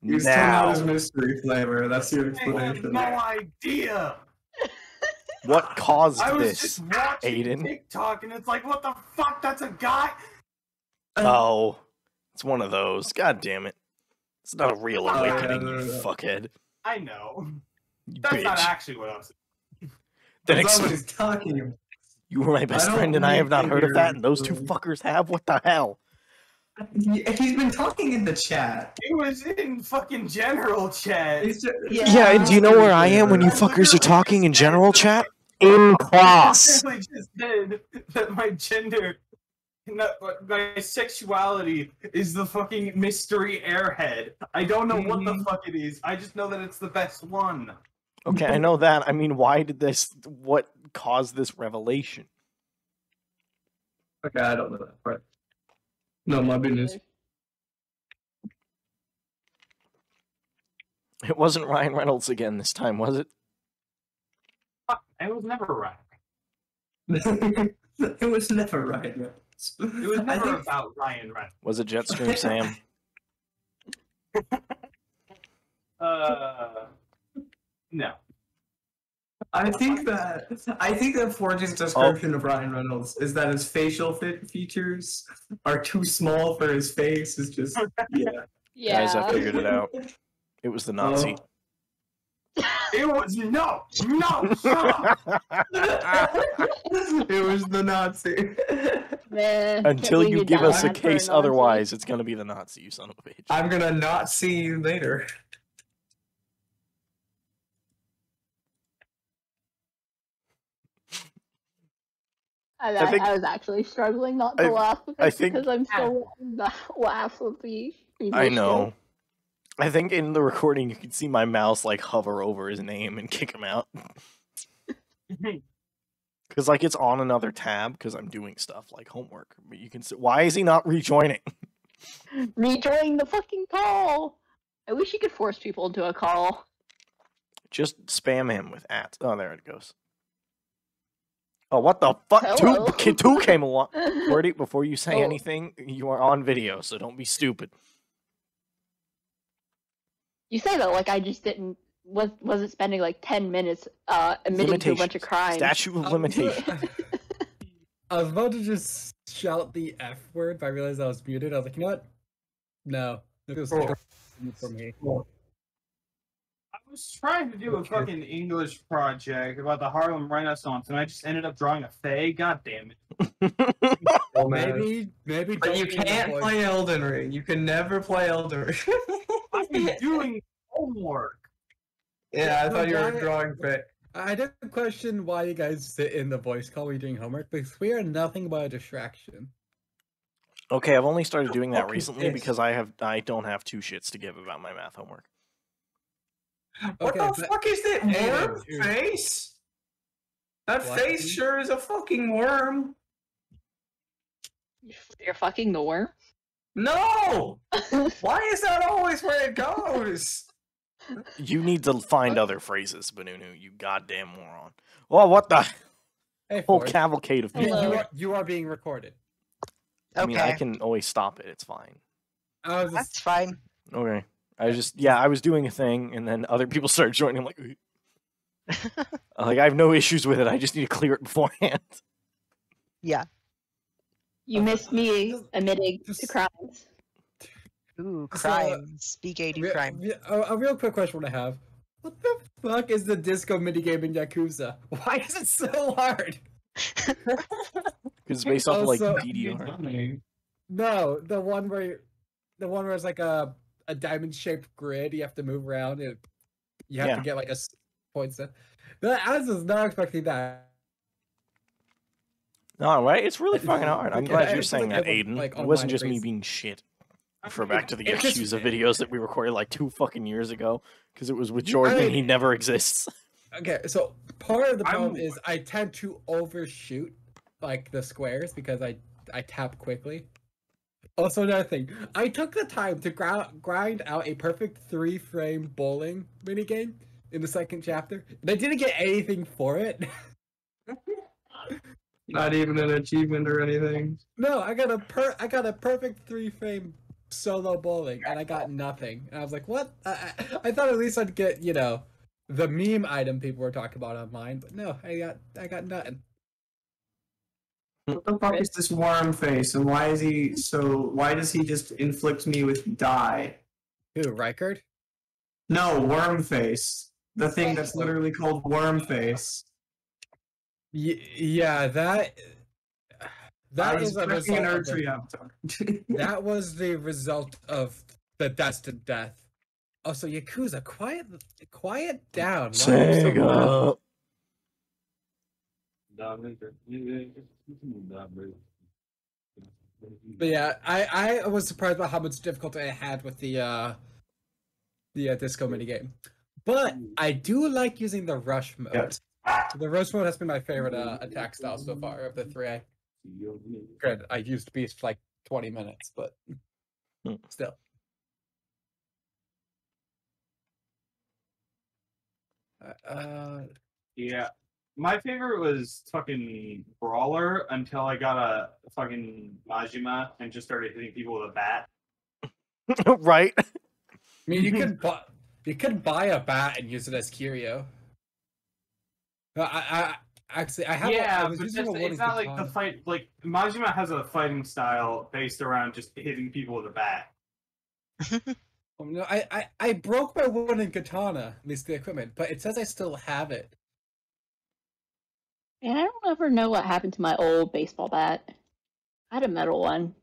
He's turned out Now. his mystery flavor. That's your I have explanation. no idea. What caused I was this, just watching Aiden? TikTok and it's like, what the fuck? That's a guy? Oh, it's one of those. God damn it. It's not a real Oh, yeah, awakening, no, you no. fuckhead. I know. You That's not bitch. actually what I'm saying. Then That's ex- not what he's talking about. you were my best don't friend and I have need not to heard of hear that, and those two you. fuckers have? What the hell? He's been talking in the chat. It was in fucking general chat. He's just, Yeah, and do you know where I am when you fuckers are talking in general chat? In class. I just said that my gender, my sexuality is the fucking mystery airhead. I don't know what the fuck it is. I just know that it's the best one. Okay, I know that. I mean, why did this, what caused this revelation? Okay, I don't know that part. No, my business. It wasn't Ryan Reynolds again this time, was it? Fuck, it was never right. It was never right. It was never about Ryan Reynolds. Was it Jetstream Sam? No. I think that Forge's description of Ryan Reynolds is that his facial features are too small for his face. It's just yeah. Yeah. Guys, I figured it out. It was the Nazi. It was no, shut up. It was the Nazi. Man, Until can't you believe give died us a for case Nazi. otherwise, it's gonna be the Nazi, you son of a bitch. I'm gonna not see you later. I think- I was actually struggling not to I- laugh I think- because I'm still laugh with the previous I joke. know. I think in the recording you can see my mouse like hover over his name and kick him out. Because like it's on another tab because I'm doing stuff like homework. But you can see, why is he not rejoining? Rejoin the fucking call. I wish you could force people into a call. Just spam him with @. Oh, there it goes. Oh, what the fuck? Hello. Two came along. Wordy, before you say Oh. anything, you are on video, so don't be stupid. You say that like I just didn't wasn't spending like 10 minutes admitting to a bunch of crimes. Statute of limitation. I was about to just shout the F word, but I realized I was muted. I was like, you know what? No. It was Oh. for me. I was trying to do a fucking English project about the Harlem Renaissance, and I just ended up drawing a fae. God damn it! Oh, man. Maybe. But you don't be in the can't voice. play Elden Ring. You can never play Elden Ring. I'm doing homework. Yeah, I thought you were Why- drawing fit. I did question why you guys sit in the voice call when you're doing homework, because we are nothing but a distraction. Okay, I've only started doing that fuck is recently this? because I don't have two shits to give about my math homework. What Okay, the but- fuck is that Aiden, worm here. face? That What? face sure is a fucking worm. You're fucking the worm. No! Why is that always where it goes? You need to find other phrases, Banunu, you goddamn moron. Oh, what the Hey, whole Forge, cavalcade of people. Hello. you are being recorded. I mean, I Okay. can always stop it. It's fine. I was That's fine. Okay. I was doing a thing, and then other people started joining. I'm like, like I have no issues with it. I just need to clear it beforehand. Yeah. You missed me admitting to Just- crimes. Ooh, So, crimes. Speak 80 crime. A real quick question I have. What the fuck is the disco minigame in Yakuza? Why is it so hard? Because it's based off of, like, Also- DDR. No, the one where it's like a diamond-shaped grid you have to move around and you have Yeah. to get like points. I was not expecting that. No, right? It's really fucking hard. I'm Okay, glad I you're saying that, think, Aiden. like, It wasn't online just me crazy. being shit. For mean, back to the it's just- Yakuza videos that we recorded like 2 fucking years ago, because it was with Jordan and he never exists. Okay, so part of the I'm- problem is I tend to overshoot like the squares because I tap quickly. Also, another thing, I took the time to grind out a perfect 3-frame bowling minigame in the second chapter, and I didn't get anything for it. Not even an achievement or anything. No, I got a perfect 3-frame solo bowling, and I got nothing. And I was like, what? I thought at least I'd get, you know, the meme item people were talking about online, but no, I got nothing. What the fuck is this worm face, and why does he just inflict me with die? Who, Rykard? No, worm face. The thing that's literally called worm face. Yeah, that is a pressing an result of Erdtree avatar. that was the result of the destined death. Oh, so Yakuza, quiet down. Why are you so loud? But yeah, I was surprised by how much difficulty I had with the disco minigame. But I do like using the rush mode. Yes. The rush mode has been my favorite attack style so far of the 3. Granted, I used Beast for like 20 minutes, but still. Yeah. My favorite was fucking Brawler until I got a fucking Majima and just started hitting people with a bat. Right? I mean, you could buy a bat and use it as Curio. I actually I have. Yeah, I was but using a it's wooden not like katana. the fight. Like Majima has a fighting style based around just hitting people with a bat. Oh, no, I broke my wooden katana, at least the equipment, but it says I still have it. And I don't ever know what happened to my old baseball bat. I had a metal one.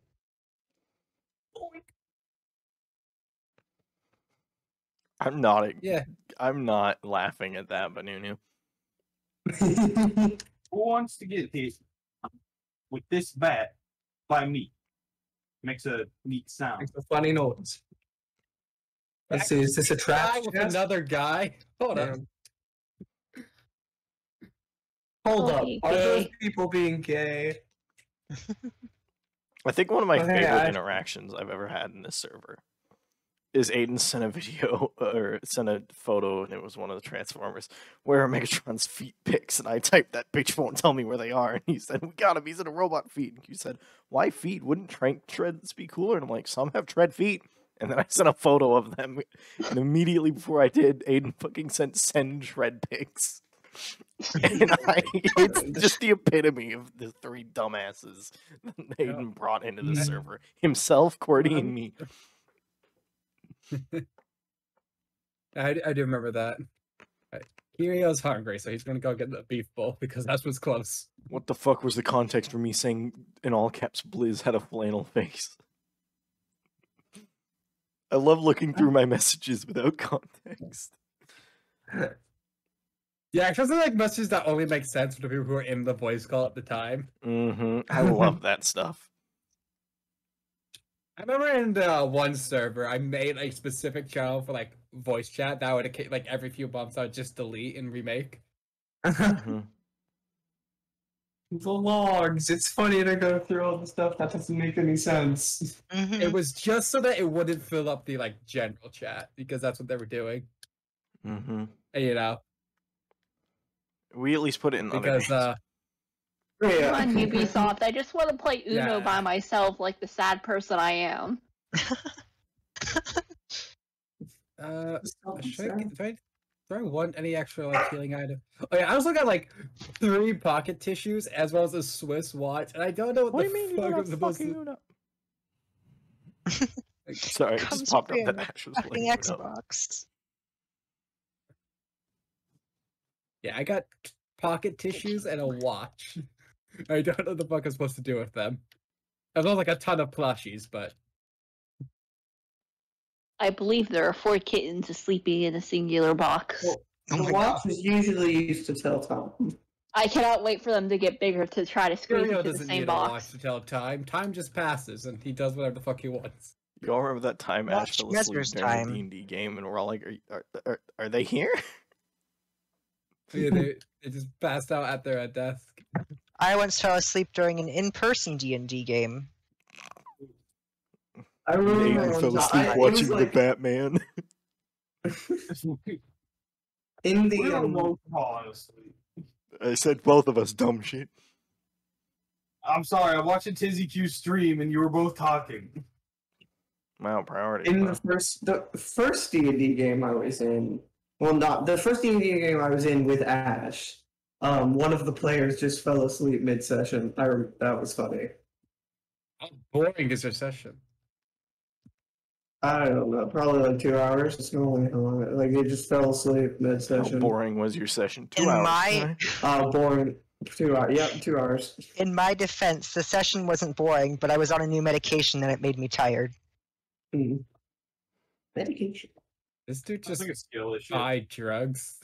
I'm not. Yeah. I'm not laughing at that, Banunu. Who wants to get hit with this bat by me? Makes a neat sound. Makes a funny noise. Let's see, is this a trap? Guy with chest? another guy. Hold on. Damn. Hold up. Okay, Are those gay. people being gay? I think one of my Okay, favorite interactions I've ever had in this server is Aiden sent a video or sent a photo, and it was one of the Transformers where Megatron's feet pics, and I typed that bitch won't tell me where they are, and he said, "We got him. He's in a robot feet." And you said, "Why feet? Wouldn't treads be cooler?" And I'm like, "Some have tread feet." And then I sent a photo of them, and immediately before I did, Aiden fucking send tread pics. And it's just the epitome of the 3 dumbasses that Aiden brought into the server. Himself, Cordy, and me. I do remember that. Kirio's hungry, so he's gonna go get the beef bowl because that's what's close. What the fuck was the context for me saying in all caps Blizz had a flannel face? I love looking through my messages without context. Yeah, especially like messages that only make sense for the people who are in the voice call at the time. I love that stuff. I remember in the one server, I made a specific channel for like voice chat that would like every few months I would just delete and remake. Mhm. The logs. It's funny to go through all the stuff that doesn't make any sense. It was just so that it wouldn't fill up the like general chat because that's what they were doing. Mhm. And, you know, We at least put it in other because games. Come Yeah. on, Ubisoft. I just want to play Uno Yeah. by myself like the sad person I am. Do I want any extra like healing item? Oh yeah, I was looking at like 3 pocket tissues as well as a Swiss watch, and I don't know what What the do you mean you fuck got I'm supposed fucking to. Uno? Sorry, it Comes just popped up with that the Ash was fucking playing Uno. Xbox. Yeah, I got pocket tissues and a watch. I don't know what the fuck I'm supposed to do with them. I've got like a ton of plushies, but I believe there are 4 kittens sleeping in a singular box. Well, Oh the my watch is usually used to tell time. I cannot wait for them to get bigger to try to squeeze Curio into the doesn't same need a watch box. to tell time. Time just passes, and he does whatever the fuck he wants. You all remember that time Ash Watch fell asleep measures during time. the D&D game, and we're all like, are they here? Yeah, they just passed out at their desk. I once fell asleep during an in-person D&D game. I remember Nathan one fell time- asleep it watching was the like Batman. in We the were both honestly. I said both of us dumb shit. I'm sorry, I'm watching Tizzy Q stream and you were both talking. Wow, priority. in huh? the first D&D game I was in. Well, not the first D&D game I was in with Ash. One of the players just fell asleep mid-session. That was funny. How boring is your session? I don't know, probably like 2 hours. It's normally how long. Like they just fell asleep How mid-session. boring was your session? 2 In hours. my- right? Boring. 2 hours. Yep, 2 hours. In my defense, the session wasn't boring, but I was on a new medication and it made me tired. Hmm. Medication. This dude I just think it's skill issue. buy drugs.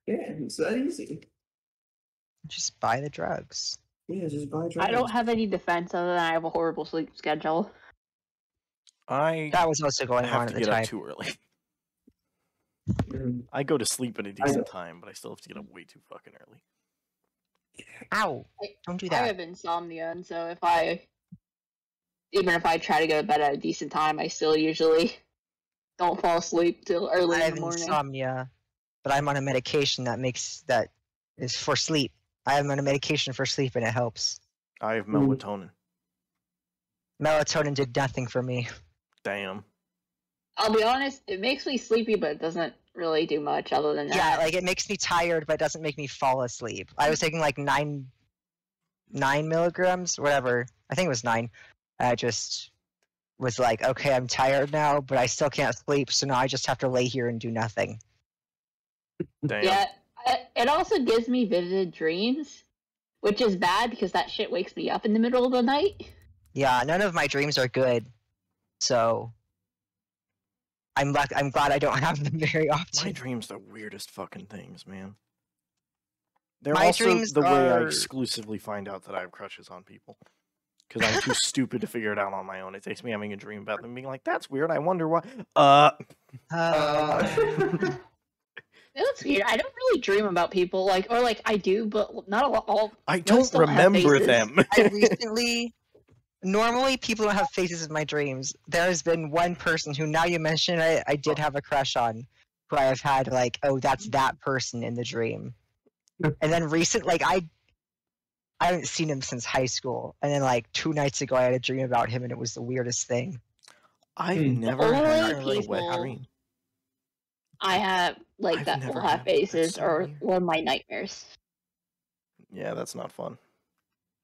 Yeah, it's that easy. Just buy the drugs. Yeah, just buy drugs. I don't have any defense other than I have a horrible sleep schedule. I That was also going on have at to the get time. up too early. Mm. I go to sleep at a know. decent time, but I still have to get up way too fucking early. Ow! Don't do I that. have insomnia, and so even if I try to go to bed at a decent time, I still usually don't fall asleep till early I in have the morning. insomnia, but I'm on a medication that is for sleep. I am on a medication for sleep and it helps. I have Mm. melatonin. Melatonin did nothing for me. Damn. I'll be honest, it makes me sleepy, but it doesn't really do much other than Yeah, that. like it makes me tired, but it doesn't make me fall asleep. I was taking like 9 milligrams, whatever. I think it was 9. I just was like, okay, I'm tired now, but I still can't sleep, so now I just have to lay here and do nothing. Damn. Yeah, it also gives me vivid dreams, which is bad because that shit wakes me up in the middle of the night. Yeah, none of my dreams are good, so I'm glad I don't have them very My often. dreams are the weirdest fucking things, man. They're My also dreams the way I are- exclusively find out that I have crushes on people. Because I'm too stupid to figure it out on my own. It takes me having a dream about them being like, that's weird, I wonder why. That's weird. I don't really dream about people, or I do, but not a lot. I Most don't don't have remember faces. them. I recently. Normally, people don't have faces in my dreams. There has been one person who, now you mention it, I did have a crush on, who I have had like, oh, that's that person in the dream. And then I haven't seen him since high school. And then like 2 nights ago, I had a dream about him, and it was the weirdest thing. I've Hmm. never Only had a wet people- dream. I have I've that never will had have one. That's faces so or weird. one of my nightmares. Yeah, that's not fun.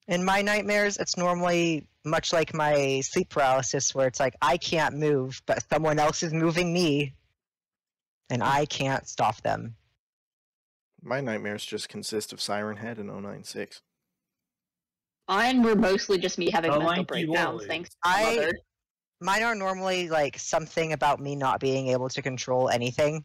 In my nightmares, it's normally much like my sleep paralysis, where it's like I can't move, but someone else is moving me, and I can't stop them. My nightmares just consist of Siren Head and 096. Mine were mostly just me having The mental lanky breakdowns. boy. Thanks, I- mother. Mine are normally like something about me not being able to control anything,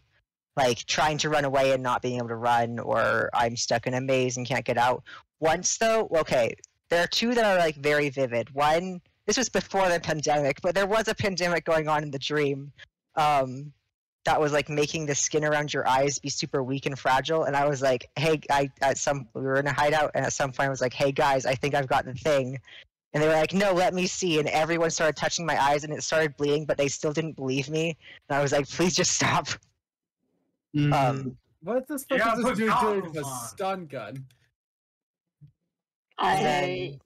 like trying to run away and not being able to run, or I'm stuck in a maze and can't get out. Once though, okay, there are 2 that are like very vivid. One, this was before the pandemic, but there was a pandemic going on in the dream. That was like making the skin around your eyes be super weak and fragile, and I was like, hey, we were in a hideout, and at some point I was like, hey guys, I think I've got the thing. And they were like, no, let me see. And everyone started touching my eyes and it started bleeding, but they still didn't believe me. And I was like, please just stop. Mm. What the You fuck gotta is put this dude doing with a goggles on. stun gun? I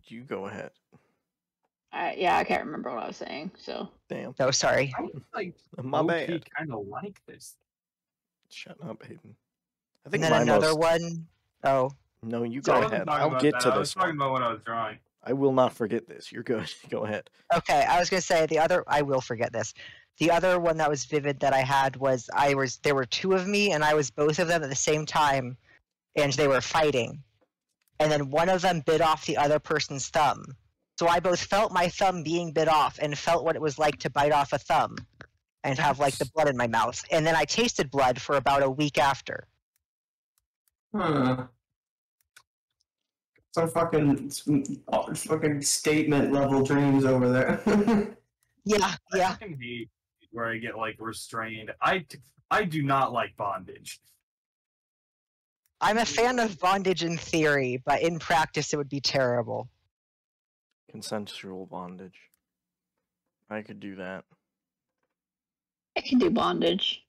You go ahead. yeah, I can't remember what I was saying. So Damn. No, sorry. I like My bad. kind of like this. Shut up, Hayden. I And think then my another most... one, oh, No, you I go wasn't ahead. talking I'll about get that. to I was this talking one. about what I was drawing. I will not forget this. You're good. Go ahead. okay. I was going to say I will forget this. The other one that was vivid that I had was there were two of me and I was both of them at the same time, and they were fighting. And then one of them bit off the other person's thumb. So I both felt my thumb being bit off and felt what it was like to bite off a thumb and have like the blood in my mouth. And then I tasted blood for about a week after. Huh. Some fucking statement level dreams over there. Yeah. I fucking hate where I get like restrained. I do not like bondage. I'm a fan of bondage in theory, but in practice it would be terrible. Consensual bondage. I could do that. I can do bondage.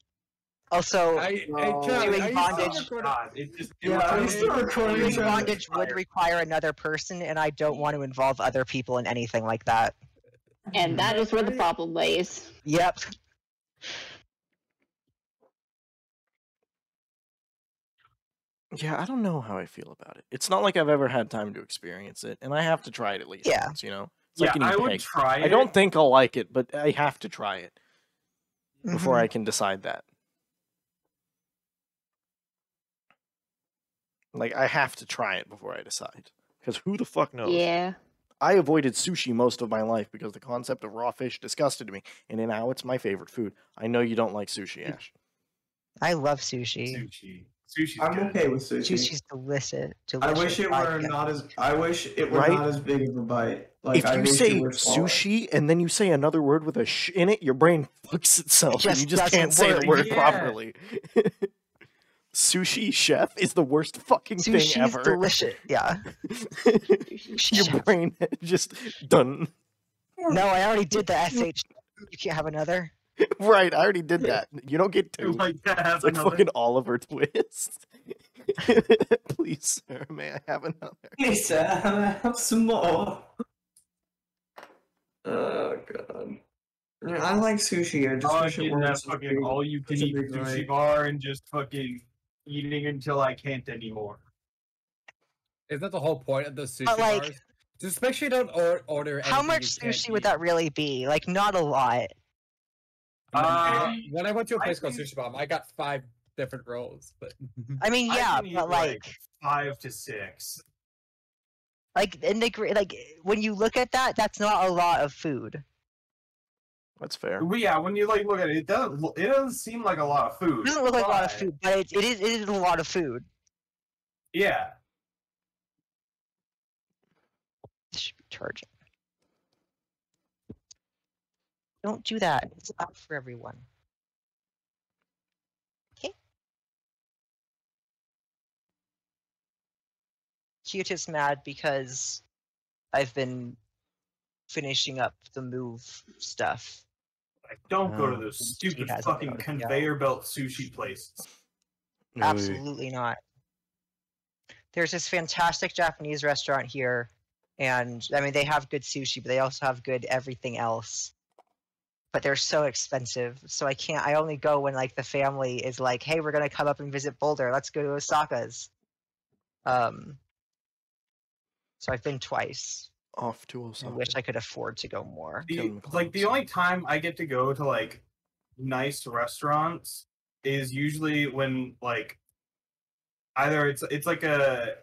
Also, doing bondage. God, it just I'm still recording. Doing bondage would require another person, and I don't want to involve other people in anything like that. And that is where the problem lays. Yep. Yeah, I don't know how I feel about it. It's not like I've ever had time to experience it, and I have to try it at least Yeah. once, you know? It's yeah, like an I would egg. try it. I don't think I'll like it, but I have to try it before Mhm. I can decide that. Like, I have to try it before I decide. Because who the fuck knows? Yeah. I avoided sushi most of my life because the concept of raw fish disgusted me, and now it's my favorite food. I know you don't like sushi, Ash. I love sushi. Sushi's I'm good. okay with sushi. Sushi's delicious. I wish it were not as. I wish it were Right? not as big of a bite. Like If I you wish say it were smaller. sushi and then you say another word with a sh in it, your brain fucks itself and just you just doesn't can't say the work. word Yeah. properly. Sushi chef is the worst fucking thing Sushi's ever. delicious. Yeah. Your brain just done. No, I already did the SH. You can't have another. Right, I already did that. You don't get to. Like that. It's like fucking Oliver Twist. Please, sir, may I have another? Yes, have some more. Oh god. Yeah, I like sushi. I just wish it in weren't that so fucking big. all-you-can-eat Such a big sushi bite. bar and just fucking eating until I can't anymore. Isn't that the whole point of the sushi But, like, bars? Just make sure you don't order. How anything much you can't sushi would eat. that really be? Like, not a lot. When I went to a I place called think- Sushi Bomb, I got 5 different rolls, but I mean, I yeah, can eat, but like, 5 to 6. and they like when you look at that, that's not a lot of food. That's fair. Well, yeah, when you like look at it, it doesn't seem like a lot of food. It doesn't look like a lot of but- food, but it is a lot of food. Yeah. It should be charging. Don't do that. It's not for everyone. Okay. Kyuta's mad because I've been finishing up the move stuff. Like, don't go to Oh. those She stupid hasn't fucking noticed, yeah. conveyor belt sushi places. Absolutely not. There's this fantastic Japanese restaurant here, and I mean they have good sushi, but they also have good everything else. But they're so expensive, so I can't. I only go when like the family is like, "Hey, we're gonna come up and visit Boulder. Let's go to Osaka's." So I've been twice. Off to I Osaka. wish I could afford to go more. Kevin Like the McLeod. only time I get to go to like nice restaurants is usually when like either it's like a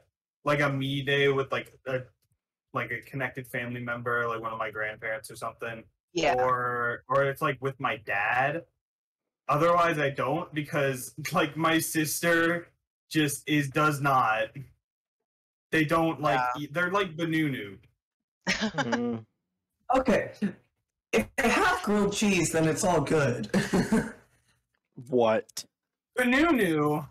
me day with like a connected family member, like one of my grandparents or something. Yeah. Or it's like with my dad. Otherwise I don't, because like my sister just does not. They don't like they're like Benunu. Mm, Okay. If they have grilled cheese, then it's all good. what? Benunu.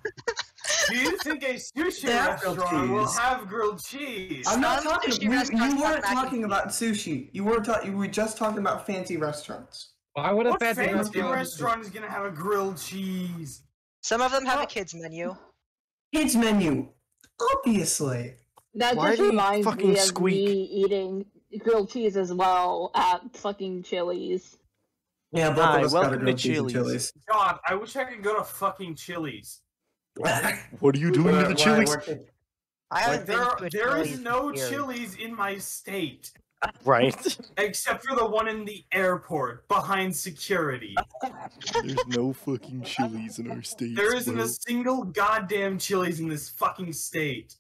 Do you think a sushi They have grilled restaurant will cheese. have grilled cheese? I'm not Some talking. sushi You restaurants have weren't mac and talking about sushi. You weren't. You were just talking about fancy restaurants. why would a What fancy fancy restaurant? restaurant is gonna have a grilled cheese? Some of them have a Oh. kids menu. Kids menu, obviously. That Why just do you reminds fucking me of squeak? me eating grilled cheese as well at fucking Chili's. Yeah, both Hi, of us got a welcome to grilled cheese at Chili's. God, I wish I could go to fucking Chili's. What are you doing to the Chili's? I haven't Like been to a there is Chili's no in years. Chili's in my state. Right? Except for the one in the airport behind security. There's no fucking Chili's in our states. There isn't bro. a single goddamn Chili's in this fucking state.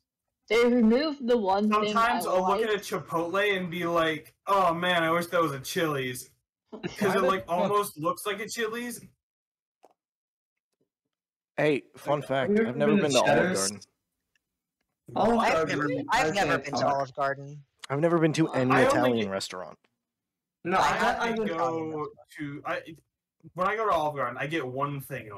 They removed the one thing Sometimes I I'll look at a liked. Chipotle and be like, oh man, I wish that was a Chili's. Because it like almost looks like a Chili's. Hey, fun fact, you I've never been to Olive Cheddar's? Garden. I've never been to Olive Garden. I've never been to any I only Italian get- restaurant. No, I would go to when I go to Olive Garden, I get one thing.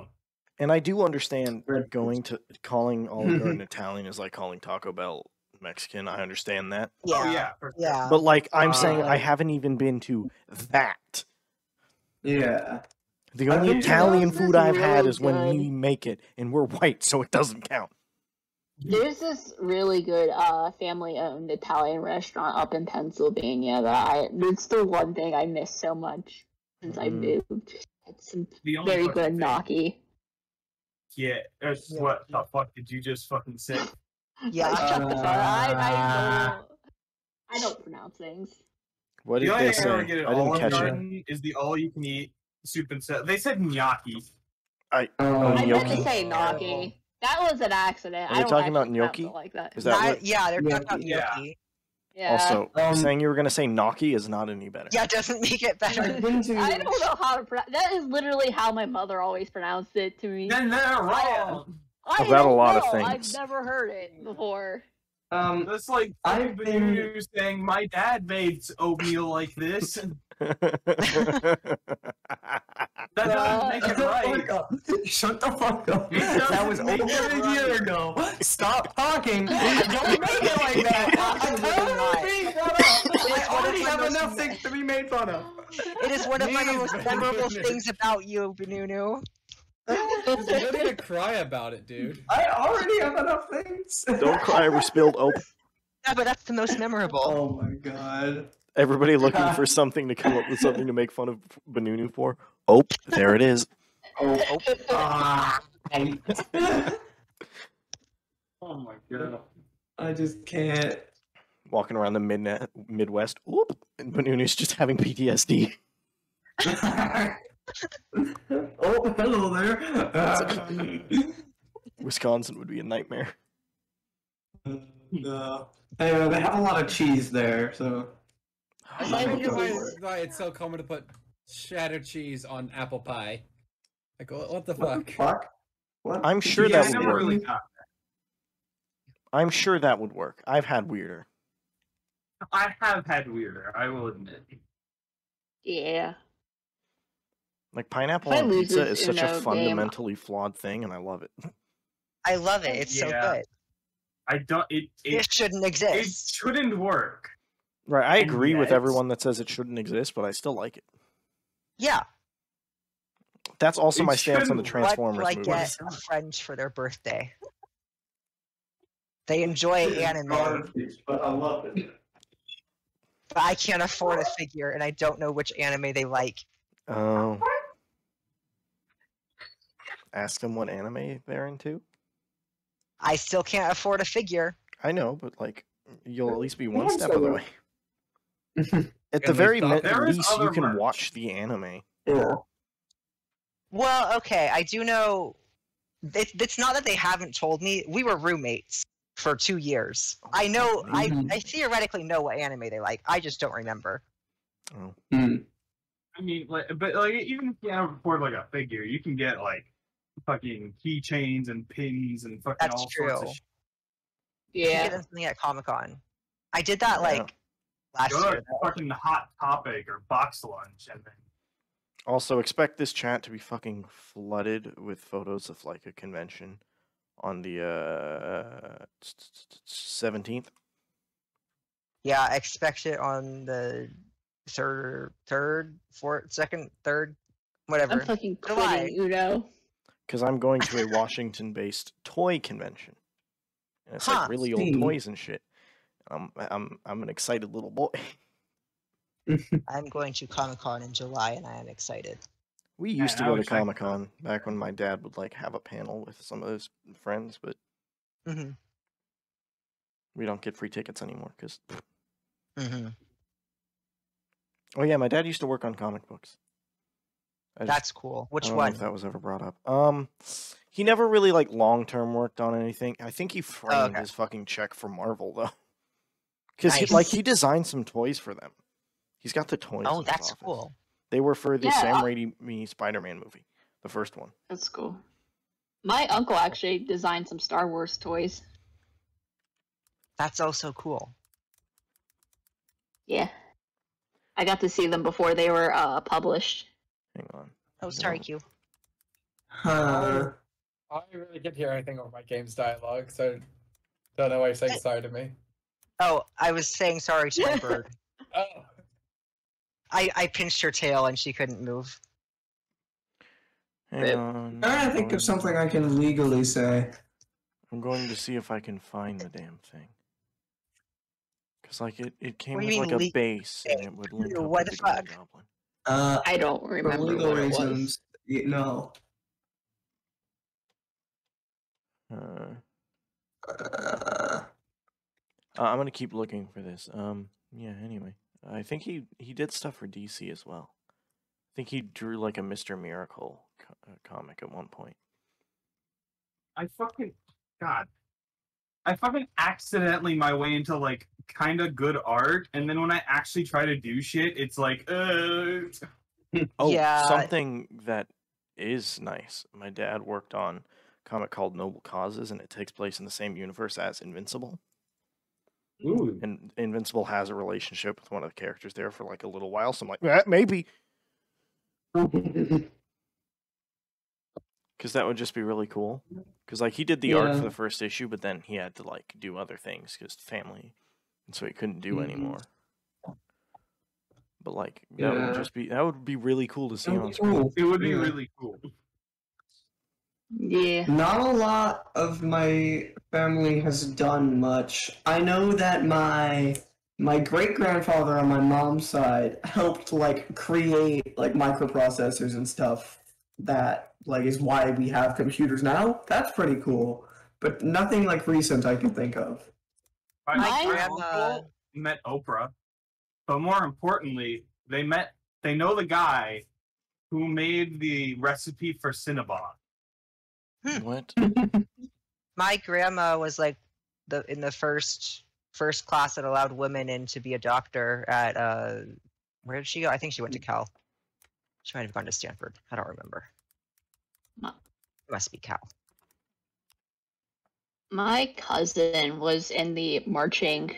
And I do understand Red calling Olive Garden Italian is like calling Taco Bell Mexican. I understand that. Yeah. Oh yeah, for sure. Yeah. But like I'm saying, I Uh, haven't even been to that. Yeah. The I've only been to Italian those food I've had really is when good. we make it, and we're white, so it doesn't count. There's this really good family-owned Italian restaurant up in Pennsylvania that it's the one thing I miss so much since I moved. It's some The only very fucking good thing- gnocchi. Yeah, what the fuck did you just fucking say? Yeah. Shut the fuck up. I don't pronounce things. What The did only they thing say? I I ever get at didn't Olive catch it. Garden is the all-you-can-eat soup and salad. They said gnocchi. I meant to Gnocchi? say gnocchi. That was an accident. Are I they don't talking about actually pronounce it gnocchi? like that. Is that what? Yeah, they're talking about Yeah. gnocchi. Yeah. Also, Um, saying you were gonna say gnocchi is not any better. Yeah, it doesn't make it better. I've been to. I don't know how to pronounce. That is literally how my mother always pronounced it to me. Then they're wrong. I About a don't lot of know. things. I've never heard it before. That's like I've been- you saying my dad made oatmeal like this. That doesn't make it right. Shut the fuck up. It doesn't That was make over it a year right. ago. Stop talking. Don't make it like that. I'm tired of being brought up. I already have enough things to be made fun of. It is one of my most Please, memorable goodness. things about you, Benunu. You're gonna cry about it, dude. I already have enough things. Don't cry, we spilled oat. Yeah, but that's the most memorable. Oh my god. Everybody looking for something to come up with something to make fun of Benunu for. Oh, there it is. Oh. Oh my god. I just can't. Walking around the Midwest. Oop, and Benunu's just having PTSD. Oh, hello there. Wisconsin would be a nightmare. They have a lot of cheese there, so. I Might think be why it's so common to put cheddar cheese on apple pie. Like, what the What fuck? the fuck? What? I'm sure Yeah, that I would never work. really got I'm sure that would work. I've had weirder. that. I have had weirder, I will admit. Yeah. Like pineapple If I on lose pizza this is such a Uno game- fundamentally flawed thing, and I love it. I love it. It's so Yeah. good. I don't. It Shouldn't it exist. shouldn't work. Right, I And agree with yet- everyone that says it shouldn't exist, but I still like it. Yeah. That's also It my stance on the shouldn't. What Transformers do I movies. get a friend for their birthday? They enjoy anime, Garbage, but I love it. but I can't afford a figure, and I don't know which anime they like. Oh. Ask them what anime they're into. I still can't afford a figure. I know, but like, you'll at least be one Yeah, step so of the do- way. At the And very like, there is least, you other can merch. watch the anime. Yeah. Well, okay, I do know. It's not that they haven't told me. We were roommates for 2 years. I know. Mhm. I theoretically know what anime they like. I just don't remember. Oh. Hmm. I mean, like, but like, even if you can't afford like a figure, you can get like fucking keychains and pins and fucking That's all sorts true. of shit. You can Yeah. get something at Comic Con. I did that Yeah. like last Go year. to fucking Hot Topic or Box Lunch, and then Also, expect this chat to be fucking flooded with photos of like a convention on the 17th. Yeah, I expect it on the third, fourth, second, third, whatever. I'm fucking July. quitting Uno. Because I'm going to a Washington-based toy convention, and it's Huh. like really old Steam. toys and shit. I'm an excited little boy. I'm going to Comic Con in July, and I am excited. We used to I go to wish I could Comic Con back when my dad would like have a panel with some of his friends, but hmm we don't get free tickets anymore because hmm Oh yeah, my dad used to work on comic books. That's cool. I Which don't know one? if that was ever brought up. He never really like long-term worked on anything. I think he framed his fucking check for Marvel though, because Nice. he designed some toys for them. He's got the toys. Oh, in his that's office. cool. They were for the Yeah. Sam Raimi Spider-Man movie, the first one. That's cool. My uncle actually designed some Star Wars toys. That's also cool. Yeah. I got to see them before they were published. Hang on. Oh, sorry, Q. Huh. I really can't hear anything over my game's dialogue, so don't know why you're saying sorry to me. Oh, I was saying sorry to my bird. Oh. I pinched her tail and she couldn't move. Hang on. I'm trying to think of something I can legally say. I'm going to see if I can find the damn thing. Because like it came What do with you like mean a base and it would link up What with the the Green fuck? Goblin. I don't For remember legal what it was. reasons, no. I'm gonna keep looking for this. Yeah. Anyway, I think he did stuff for DC as well. I think he drew like a Mr. Miracle comic at one point. I fucking accidentally my way into like kind of good art, and then when I actually try to do shit, it's like, Oh, Yeah. something that is nice. My dad worked on a comic called Noble Causes, and it takes place in the same universe as Invincible. ooh. And Invincible has a relationship with one of the characters there for like a little while. So I'm like, maybe. Because that would just be really cool. Because like he did the art for Yeah. the first issue, but then he had to like do other things because family, and so he couldn't do anymore. But like that would be really cool to see on screen. Cool. It would be Yeah. really cool. Yeah. Not a lot of my family has done much. I know that my great grandfather on my mom's side helped like create like microprocessors and stuff that like is why we have computers now. That's pretty cool. But nothing like recent I can think of. My My grandma- uncle met Oprah, but more importantly, they know the guy who made the recipe for Cinnabon. What? My grandma was like in the first class that allowed women in to be a doctor at where did she go? I think she went to Cal. She might have gone to Stanford. I don't remember. Huh. It must be Cal. My cousin was in the marching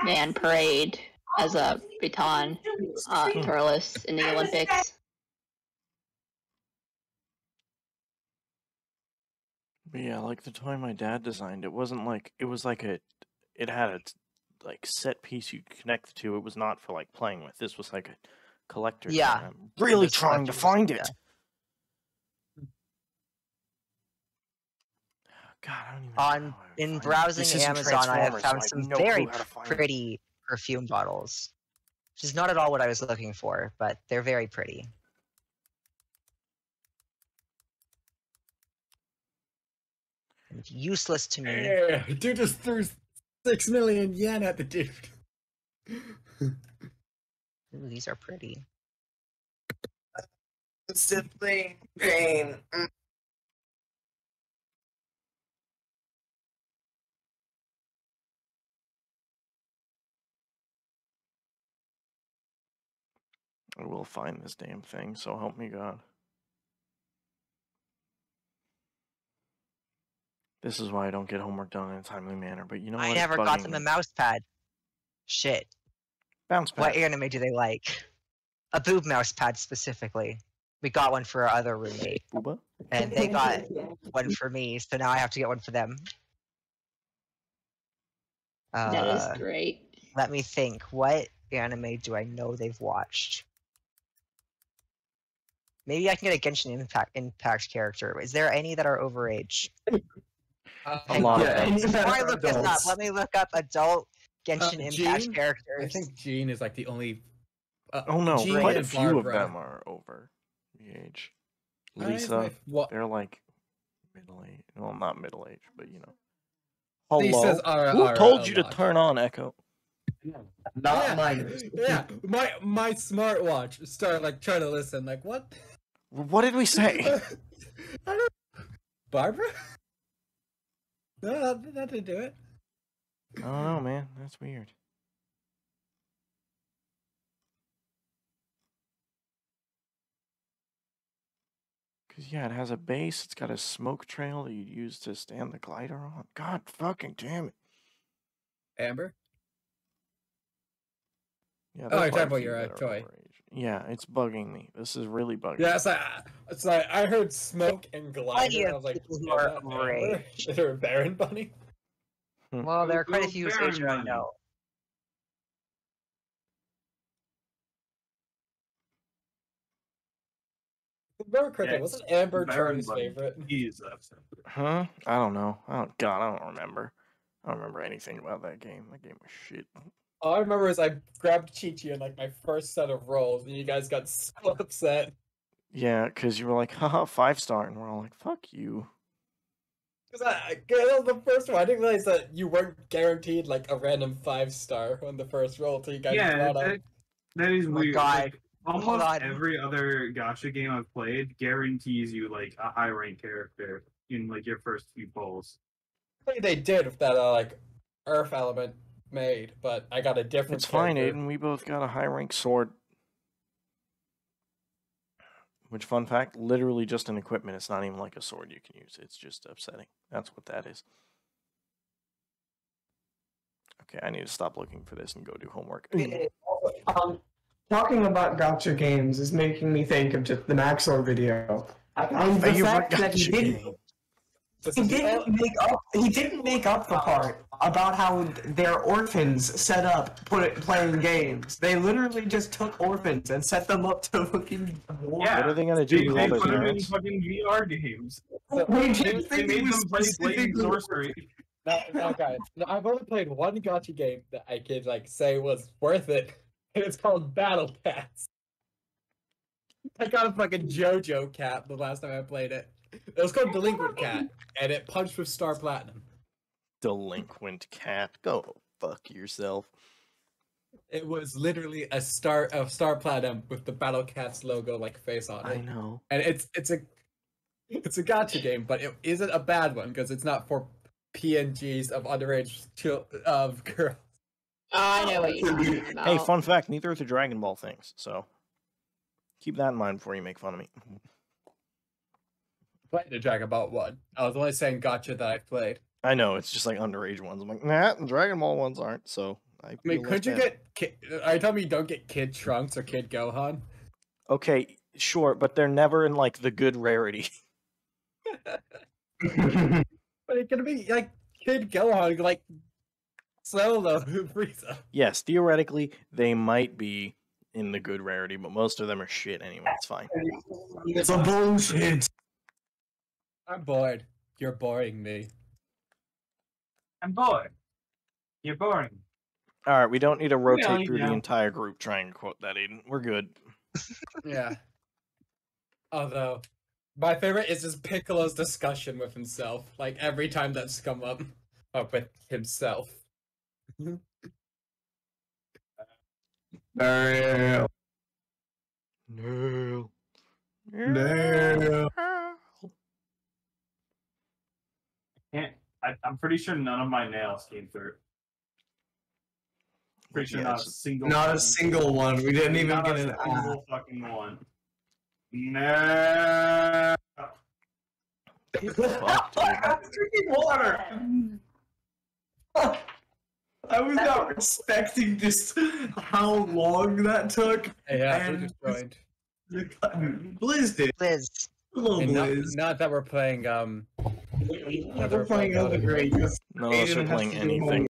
band parade as a baton twirlist in the Olympics. But yeah, like the toy my dad designed, it wasn't like it was like it had a like set piece you connect to. It was not for like playing with. This was like a collector. Yeah. thing. I'm really was trying to collector's, find it. yeah. God, I don't even know how I On would in find it. browsing This isn't Amazon, I have Transformers, found so some no very clue how to find it. pretty perfume bottles, which is not at all what I was looking for, but they're very pretty. And useless to me. Yeah, dude just threw 6 million yen at the dude. Ooh, these are pretty. Simply pain. I will find this damn thing, so help me God. This is why I don't get homework done in a timely manner, but you know what? I It's never got bugging them a me. mouse pad. Shit. Bounce pad. What anime do they like? A boob mouse pad specifically. We got one for our other roommate, Booba? and they got one for me, so now I have to get one for them. That is great. Let me think. What anime do I know they've watched? Maybe I can get a Genshin Impact character. Is there any that are overage? A lot of Yeah, them. any that Before I are look this up, adults. let me look up adult Genshin Impact Jean? characters. I think Jean is like the only. Oh no, Jean quite a and few Barbara. of them are over the age. I Lisa, what? they're like middle age. Well, not middle age, but you know. Hello. Lisa's are Who told a you to lot. turn on Echo? Not Yeah. mine. Yeah, my smartwatch started like trying to listen. Like what? What did we say? I don't. Barbara? No, that didn't do it. I don't know, man. That's weird. Because, yeah, it has a base. It's got a smoke trail that you'd use to stand the glider on. God fucking damn it. Amber? Yeah, Oh, there's you're quite a talking about few your that are toy. overage. Yeah, it's bugging me. This is really bugging Yeah, me. it's like I heard smoke and Plenty glider. And I of was like, people who is are that Amber? overage. Is there a Baron Bunny? Well, there are quite a Go few whose Baron age I Bunny. know. Remember correctly, Yeah, wasn't Amber Baron Charlie's Bunny. favorite? He's upset. Huh? I don't know. God, I don't remember. I don't remember anything about that game. That game was shit. All I remember is I grabbed Chi-Chi in like my first set of rolls, and you guys got so upset. Yeah, because you were like, haha, 5-star. And we're all like, fuck you. Because that was the first one. I didn't realize that you weren't guaranteed like a random 5-star on the first roll until you guys Yeah, brought up. that is Oh my weird. God. Like, almost God. every other gacha game I've played guarantees you like a high rank character in like your first few polls. I think they did with that like Earth element made, but I got a different. It's fine, character. Aiden. We both got a high rank sword. Which, fun fact, literally just an equipment. It's not even like a sword you can use. It's just upsetting. That's what that is. Okay, I need to stop looking for this and go do homework. Talking about gacha games is making me think of just the Maxor video. And the fact that he didn't make up the part about how their orphans set up playing games. They literally just took orphans and set them up to fucking war. Yeah. What are they going to do? They Call their put them in parents? fucking VR games. So, They They didn't think made it was them play Blade specifically- Sorcery. no, guys. No, I've only played one gacha game that I could like say was worth it, and it's called Battle Cats. I got a fucking JoJo cat the last time I played it. It was called Delinquent Cat, and it punched with Star Platinum. Delinquent cat. Go fuck yourself. It was literally a Star Platinum with the Battle Cats logo like face on I it, know. and it's a gacha game, but it isn't a bad one because it's not for PNGs of underage of girls. I know what you're talking about. Hey, fun fact, neither are the Dragon Ball things, so keep that in mind before you make fun of me. Played the Dragon Ball one. I was only saying gacha that I played. I know, it's just like underage ones. I'm like, nah, the Dragon Ball ones aren't, so I I mean, feel could you left out. are you telling me you don't get Kid Trunks or Kid Gohan? Okay, sure, but they're never in like the good rarity. But it could be like Kid Gohan, like Solo Frieza. Yes, theoretically, they might be in the good rarity, but most of them are shit anyway. It's fine. It's a bullshit. I'm bored. You're boring me. I'm bored. You're boring. All right, we don't need to rotate only through the know. entire group trying to quote that, Aiden. We're good. Yeah. Although, my favorite is just Piccolo's discussion with himself. Like every time that's come up with himself. No. No. No. I'm pretty sure none of my nails came through. Pretty sure Yeah, not a it's- single. Not a fucking- single one. We didn't even not get a an ad. single fucking one. No. Get fucked, dude. I'm drinking water. I was not expecting just how long that took. Yeah, we And- just joined. Blizz did. Liz. Hello, And Blizz. not that we're playing They're playing Elden Ring. None of us are Aiden has playing to do anything.